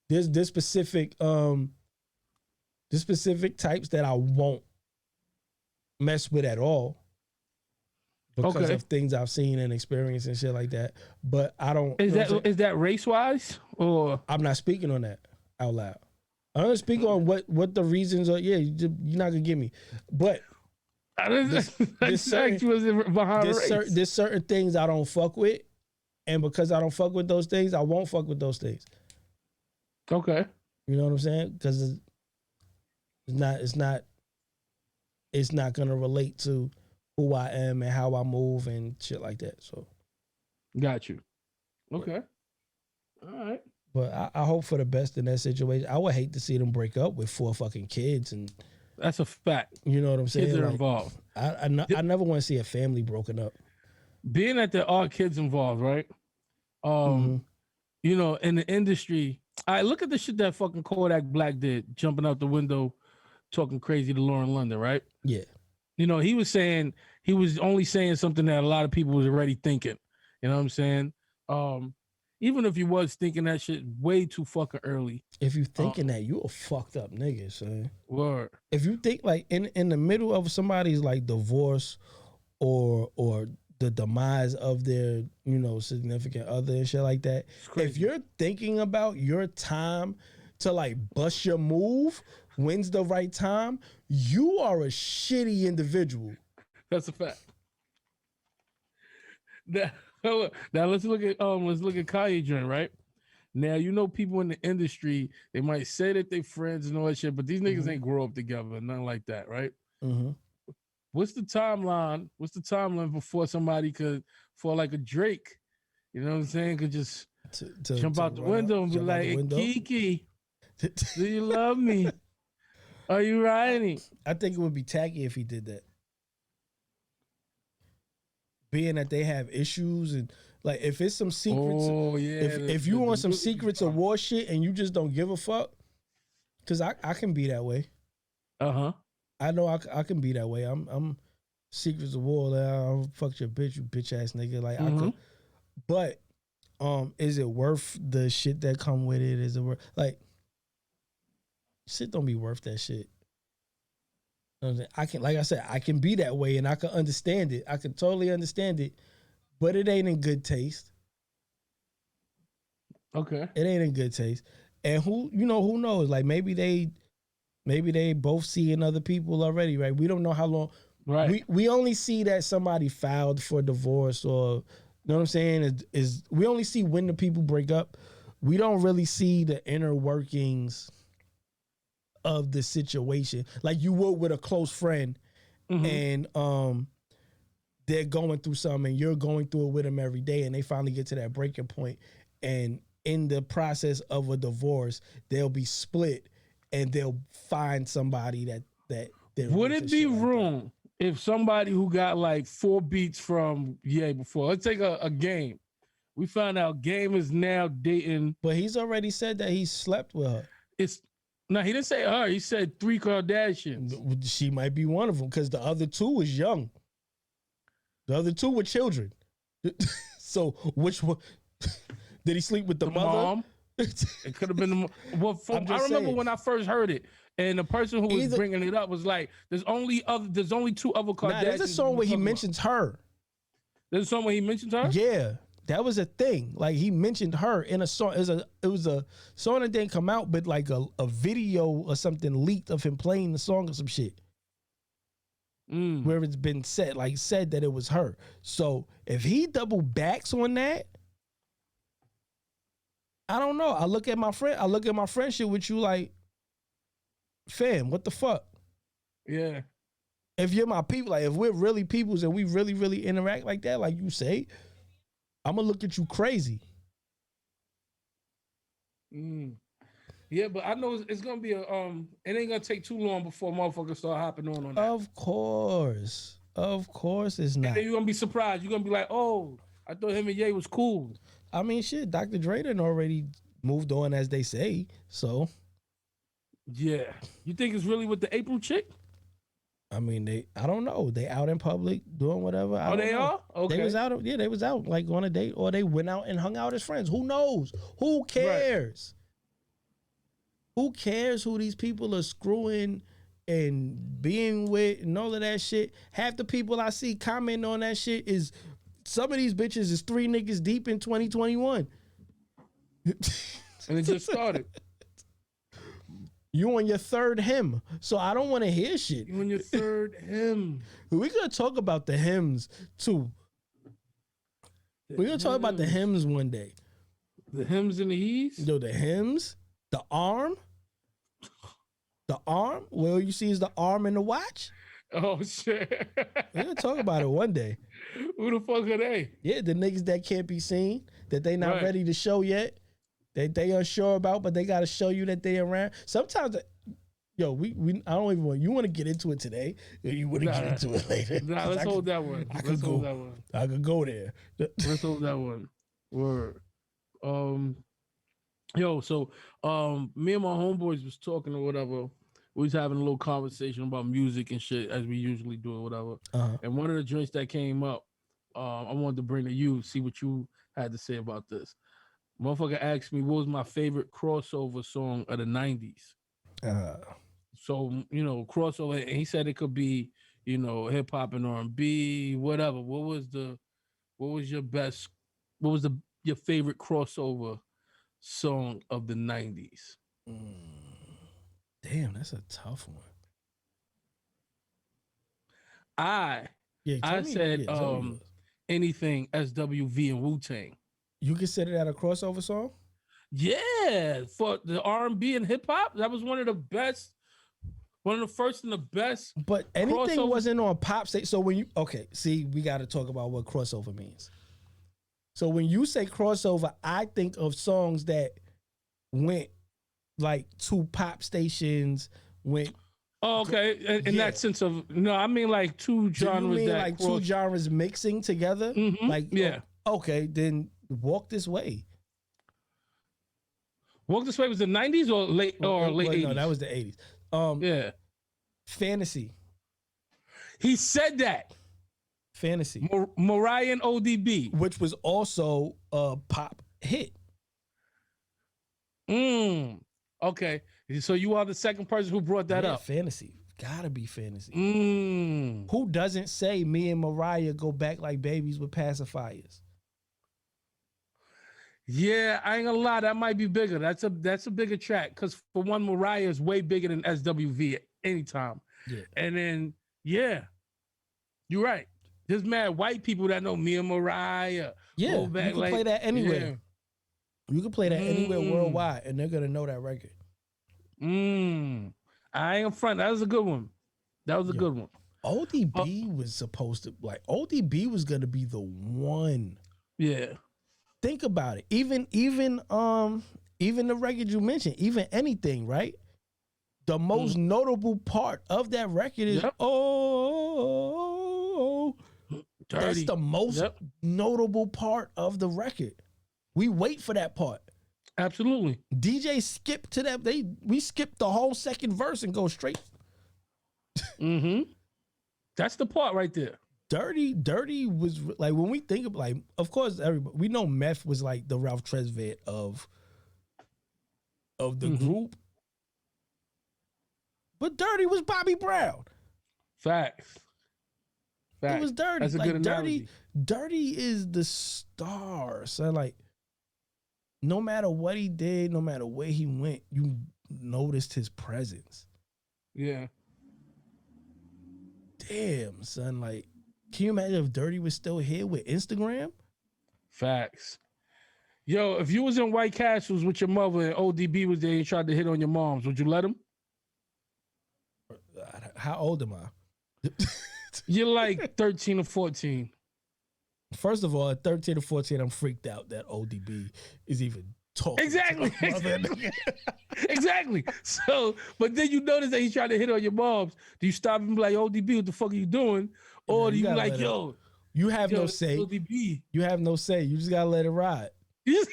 There's this specific types that I won't mess with at all because of things I've seen and experienced and shit like that. But I don't. Is that race wise or? I'm not speaking on that out loud. I'm gonna speak on what the reasons are. Yeah, you're not gonna get me, but. There's certain things I don't fuck with, and because I don't fuck with those things, I won't fuck with those things. Okay, you know what I'm saying? Because it's not gonna relate to who I am and how I move and shit like that. So, got you. Okay, all right. But I hope for the best in that situation. I would hate to see them break up with 4 fucking kids and. That's a fact. You know what I'm saying? Kids are involved. I never want to see a family broken up. Being that there are kids involved, right? In the industry, I look at the shit that fucking Kodak Black did, jumping out the window, talking crazy to Lauren London, right? Yeah. He was only saying something that a lot of people was already thinking. You know what I'm saying? Even if you was thinking that shit way too fucking early. If you thinking that, you a fucked up nigga, son. Word. If you think like in the middle of somebody's like divorce or the demise of their, significant other and shit like that. If you're thinking about your time to like bust your move, when's the right time, you are a shitty individual. That's a fact. Now let's look at Kanye joint, right? Now, people in the industry, they might say that they friends and all that shit, but these niggas ain't grow up together, nothing like that, right? Mm-hmm. What's the timeline? What's the timeline before somebody could, for like a Drake, you know what I'm saying, could just jump out the window and be like, hey, Kiki, do you love me? Are you riding? I think it would be tacky if he did that. Being that they have issues and like if it's some secrets, if you want some secrets of war shit and you just don't give a fuck, because I can be that way. I know I can be that way. I'm secrets of war. Like, I'll fuck your bitch, you bitch ass nigga. Like I could, but is it worth the shit that come with it? Is it worth shit? Don't be worth that shit. I can, like I said, I can be that way and I can understand it. I can totally understand it, but it ain't in good taste. Okay. It ain't in good taste. And who knows? Like maybe they both seeing other people already, right? We don't know how long. Right. We only see that somebody filed for divorce or, you know what I'm saying? Is we only see when the people break up. We don't really see the inner workings of the situation like you would with a close friend, and they're going through something and you're going through it with them every day, and they finally get to that breaking point, and in the process of a divorce they'll be split and they'll find somebody that would it be wrong if somebody who got like 4 beats from before, let's take a Game, we found out Game is now dating, but he's already said that he slept with her. No, he didn't say her. He said 3 Kardashians. She might be one of them because the other 2 was young. The other 2 were children. So which one? Did he sleep with the mother? Mom? It could have been the well. I remember when I first heard it, and the person who was bringing it up was like, "There's only 2 other Kardashians." Nah, there's a song where he mentions her. There's a song where he mentions her. Yeah. That was a thing. Like he mentioned her in a song. It was a song that didn't come out, but like a video or something leaked of him playing the song or some shit. Where it's been said that it was her. So if he double backs on that, I don't know. I look at my friendship with you like, fam, what the fuck? Yeah. If you're my people, like if we're really peoples and we really, really interact like that, like you say, I'm gonna look at you crazy. Yeah, but I know it's gonna be it ain't gonna take too long before motherfuckers start hopping on that. Of course it's not. And then you're gonna be surprised. You're gonna be like, oh, I thought him and Ye was cool. I mean, shit, Dr. Dre done already moved on, as they say. So, yeah, you think it's really with the April chick? I mean, I don't know. They out in public doing whatever. They are? Okay. They was out. Yeah, they was out like on a date, or they went out and hung out as friends. Who knows? Who cares? Right. Who cares who these people are screwing and being with and all of that shit? Half the people I see commenting on that shit is some of these bitches is 3 niggas deep in 2021. And it just started. You on your 3rd hymn, so I don't want to hear shit. You on your 3rd hymn. We're gonna talk about the hymns too. We're gonna talk about the hymns one day. The hymns and the he's? Yo, the hymns, the arm. Well, you see is the arm and the watch. Oh shit. We're gonna talk about it one day. Who the fuck are they? Yeah, the niggas that can't be seen, that they not ready to show yet. They unsure about, but they gotta show you that they around. Sometimes, yo, we I don't even want. You want to get into it today? Or you want to get into it later? Nah, let's hold that one. Let's hold that one. I could go there. Let's hold that one. Word. Yo, so me and my homeboys was talking or whatever. We was having a little conversation about music and shit as we usually do or whatever. And one of the joints that came up, I wanted to bring to you, see what you had to say about this. Motherfucker asked me what was my favorite crossover song of the 90s. So, crossover, and he said it could be, hip hop and R&B, whatever. What was the what was your best? What was your favorite crossover song of the 90s? Damn, that's a tough one. I said anything SWV and Wu-Tang. You consider that a crossover song? Yeah, for the R&B and hip hop, that was one of the best, one of the first and the best. But anything crossover. wasn't on pop state. So when you see, we got to talk about what crossover means. So when you say crossover, I think of songs that went like to pop stations, went. Oh, okay. In that sense of no, I mean like two genres. Do you mean like two genres mixing together? Mm-hmm. Like yeah. Okay, then Walk This Way. Walk This Way was the 90s or late 80s? No, that was the 80s. Yeah. Fantasy. He said that. Fantasy. Mariah and ODB. Which was also a pop hit. Okay. So you are the second person who brought that up. Fantasy. Gotta be Fantasy. Who doesn't say me and Mariah go back like babies with pacifiers? Yeah, I ain't gonna lie, that might be bigger. That's a bigger track. Cause for one, Mariah is way bigger than SWV at any time. Yeah. And then, yeah, you're right. There's mad white people that know me and Mariah. Yeah, you can play that anywhere. Yeah. You can play that anywhere worldwide, and they're gonna know that record. I ain't front. That was a good one. That was a good one. ODB was supposed to ODB was gonna be the one. Yeah. Think about it. Even the record you mentioned, even anything, right? The most notable part of that record is Dirty. That's the most notable part of the record. We wait for that part. Absolutely. DJ skipped to that. We skipped the whole second verse and go straight. That's the part right there. Dirty was like, when we think of, like, of course, everybody, we know Meth was like the Ralph Tresvant of the group, but Dirty was Bobby Brown. Facts. It was Dirty. That's a good analogy. Dirty is the star. So like, no matter what he did, no matter where he went, you noticed his presence. Yeah. Damn, son. Like, can you imagine if Dirty was still here with Instagram? Facts. Yo, if you was in White Castles with your mother and ODB was there and tried to hit on your moms, would you let him? How old am I? You're like 13 or 14. First of all, at 13 or 14, I'm freaked out that ODB is even talking. Exactly. Exactly. So, but then you notice that he's trying to hit on your moms. Do you stop and be like, ODB, what the fuck are you doing? Or do you be like, yo, you have no say. ODB. You have no say. You just gotta let it ride. You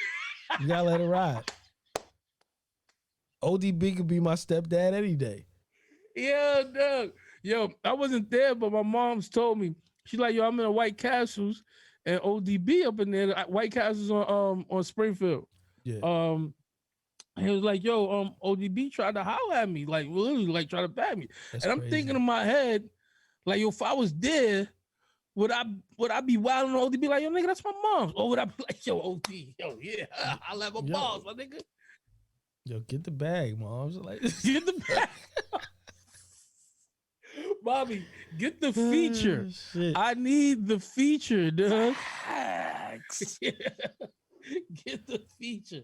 gotta let it ride. ODB could be my stepdad any day. Yeah, Doug. Yo, I wasn't there, but my mom's told me. She's like, yo, I'm in a White Castles and ODB up in there. White Castles on Springfield. Yeah. He was like, yo, ODB tried to holler at me, like literally, like trying to bag me. That's and I'm crazy. thinking in my head, like, yo, if I was there, would I be wilding on ODB like, yo, nigga, that's my mom's? Or would I be like, yo, OD, yo, yeah, I'll have my balls, my nigga. Yo, get the bag, moms. Like, get the bag. Bobby, get the feature. I need the feature, dude. Get the feature.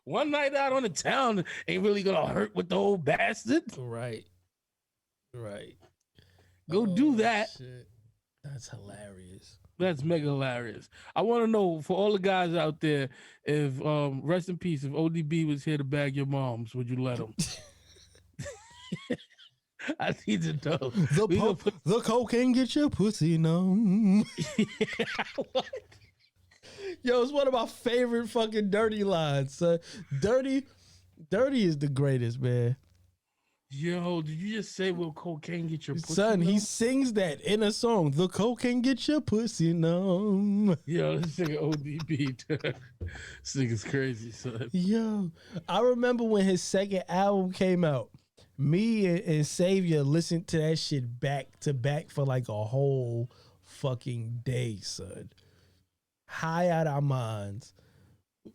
One night out on the town ain't really gonna hurt with the old bastard. Right. Go do that. Shit. That's hilarious. That's mega hilarious. I want to know for all the guys out there, if rest in peace, if ODB was here to bag your moms, would you let him? I need to know. The cocaine get your pussy numb. What? Yo, it's one of my favorite fucking Dirty lines. Dirty is the greatest, man. Yo, did you just say, will cocaine get your pussy Son, numb? he sings that in a song. The cocaine get your pussy numb. Yo, this nigga ODB, dude. This nigga's crazy, son. Yo, I remember when his second album came out. Me and Savior listened to that shit back to back for like a whole fucking day, son. high out our minds,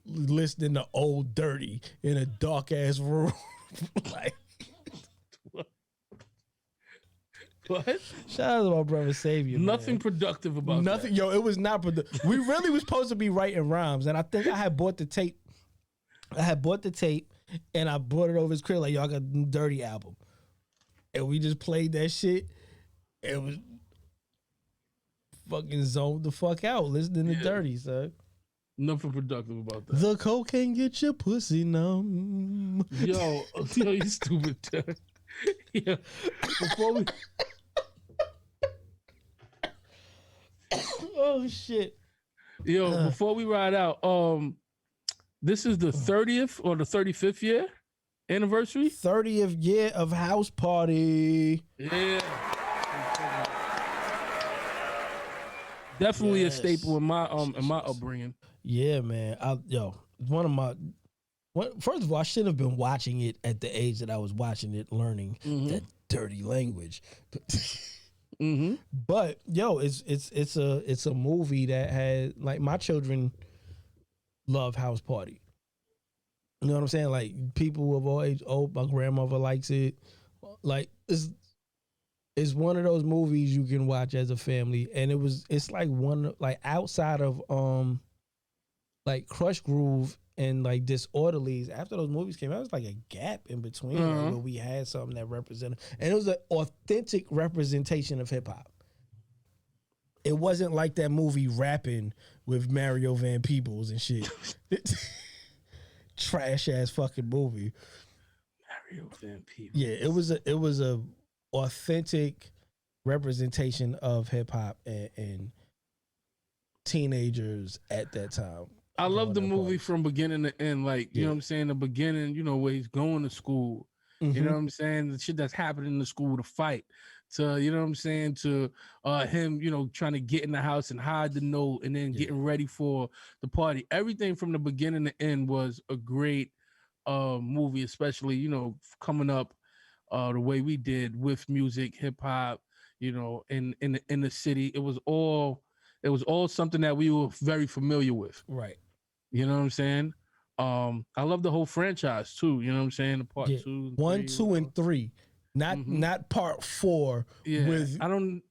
listening to Old Dirty in a dark ass room. Like, what? Shout out to my brother Savior. Nothing man. productive about Nothing. that. Yo, it was not productive. We really was supposed to be writing rhymes, and I think I had bought the tape. And I brought it over his crib like, y'all got a Dirty album, and we just played that shit. It was fucking zoned the fuck out listening to Dirty, son. Nothing productive about that. The cocaine get your pussy numb. Yo, you stupid. Yeah. Before we. Oh shit. Yo, before we ride out, this is the 30th or the 35th year anniversary. 30th year of House Party. Yeah. Definitely a staple in my upbringing. Yeah, man. First of all, I shouldn't have been watching it at the age that I was watching it, learning that dirty language. But yo, it's a movie that had, like, my children love House Party. You know what I'm saying? Like, people of all age, my grandmother likes it. Like, it's one of those movies you can watch as a family, and it's like one, like, outside of like Crush Groove and like Disorderlies. After those movies came out, it was like a gap in between like, where we had something that represented, and it was an authentic representation of hip hop. It wasn't like that movie Rapping with Mario Van Peebles and shit. Trash ass fucking movie. Mario Van Peebles. Yeah, it was a authentic representation of hip hop and teenagers at that time. I love the movie from beginning to end. Like, you know what I'm saying? The beginning, where he's going to school. You know what I'm saying? The shit that's happening in the school, the fight. To, you know what I'm saying? To him, trying to get in the house and hide the note and then getting ready for the party. Everything from the beginning to end was a great movie, especially, coming up the way we did with music, hip hop, in the city. It was all something that we were very familiar with. Right. You know what I'm saying? I love the whole franchise too. You know what I'm saying? The part 2, 1, 2, and 3. Not part 4. Yeah,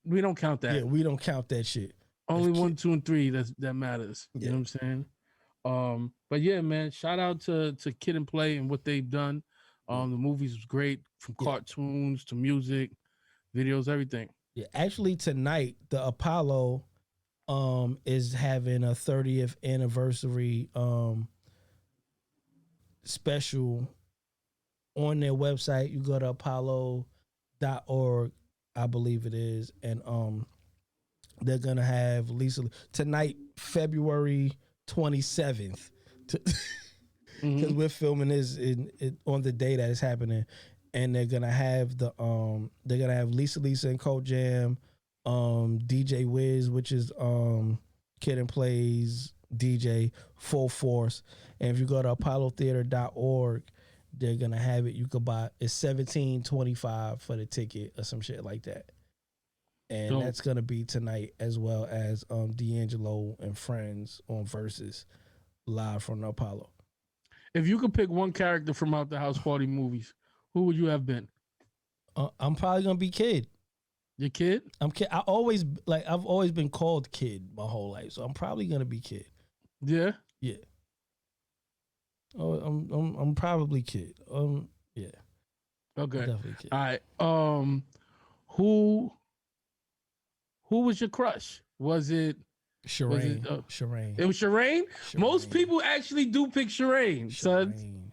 we don't count that. Yeah, we don't count that shit. Only 1, 2, and 3 that matters. You know what I'm saying? But yeah, man, shout out to Kid and Play and what they've done. The movies was great, from cartoons to music, videos, everything. Yeah, actually tonight the Apollo is having a 30th anniversary special on their website. You go to apollo.org, I believe it is, and they're gonna have Lisa tonight, February 27th, because we're filming this on the day that it's happening, and they're gonna have Lisa and Cold Jam, DJ Wiz, which is Kid and Play's DJ, Full Force. And if you go to apollotheater.org, they're gonna have it. You could buy it's $17.25 for the ticket or some shit like that. And that's gonna be tonight, as well as D'Angelo and Friends on Versus live from the Apollo. If you could pick one character from out the House Party movies, who would you have been? I'm probably gonna be Kid. Your Kid? I'm Kid. I've always been called Kid my whole life, so I'm probably gonna be Kid. Yeah. Yeah. Oh, I'm probably Kid. Yeah. Okay. Definitely Kid. All right. Who was your crush? Was it Shireen? Shireen. It was Shireen? Most people actually do pick Shireen. Shireen.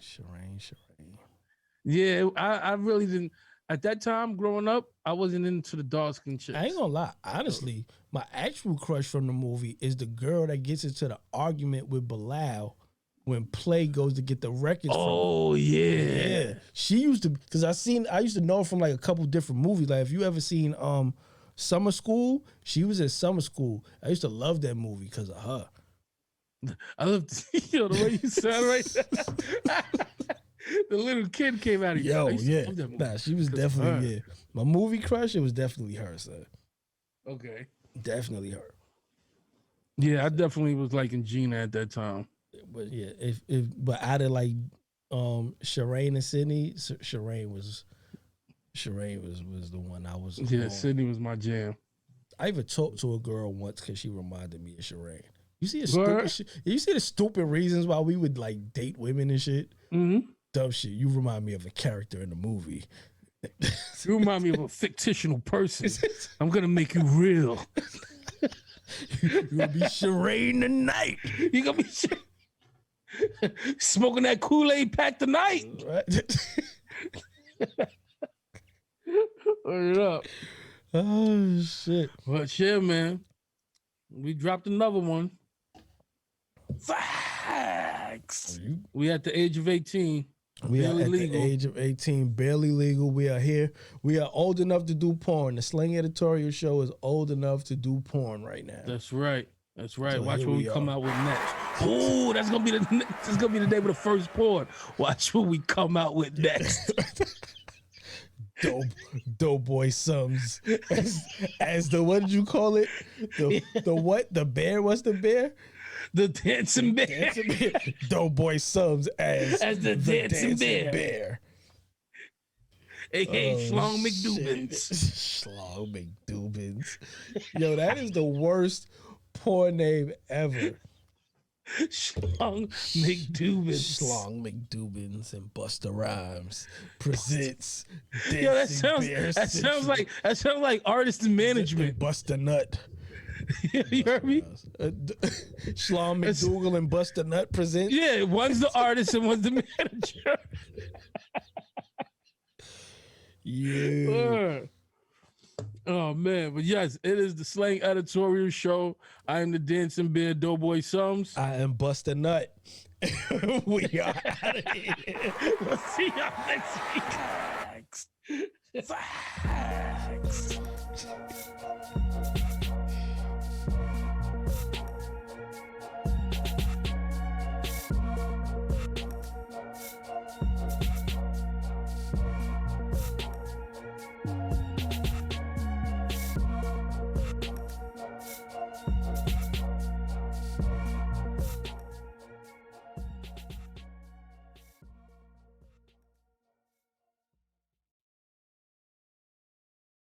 Yeah, I really didn't. At that time, growing up, I wasn't into the dark skin chicks. I ain't gonna lie. Honestly, my actual crush from the movie is the girl that gets into the argument with Bilal when Play goes to get the records from her. Oh, yeah. She used to, because I used to know her from like a couple different movies. Like, if you ever seen Summer School, she was in Summer School. I used to love that movie because of her. I love the way you sound right now. The little kid came out of you. Yo, yeah. Nah, she was definitely, my movie crush, it was definitely her, son. Okay. Definitely her. Yeah, I definitely was liking Gina at that time. But yeah, but out of like Shireen and Sydney, Shireen was the one I was. Yeah, Sydney was my jam. I even talked to a girl once because she reminded me of Shireen. You see the Word? stupid shit. You see the stupid reasons why we would like date women and shit. Mm-hmm. Dumb shit. You remind me of a character in the movie. You remind me of a fictional person. I'm gonna make you real. You're gonna be Shireen tonight. You gonna be smoking that Kool-Aid pack tonight. Right? Word it up. Oh shit. But yeah, man. We dropped another one. Facts. We at the age of 18. We are barely at legal. the age of 18, barely legal. We are here. We are old enough to do porn. The Slang Editorial show is old enough to do porn right now. That's right. That's right. So Watch here what we we come are. out with next. Oh, that's gonna be the name of the first porn. Watch what we come out with next. Doughboy Sums. As the, what did you call it? The what? The bear? What's the bear? The dancing bear. Dancing bear. Doughboy Sums as the dancing bear. AKA Shlong McDubins. Shlong McDubins. Yo, that is the worst porn name ever. Schlong McDubins. Schlong McDubins and Busta Rhymes presents. Yo, that sounds like artist and management. Busta Nut. You heard me? Schlong McDougal and Busta Nut presents. Yeah, one's the artist and one's the manager. Yeah. Oh man, but yes, it is the Slang Editorial show. I am the dancing bear, Doughboy Sums. I am Busta Nut. We are out of here. We'll see y'all next week. Facts.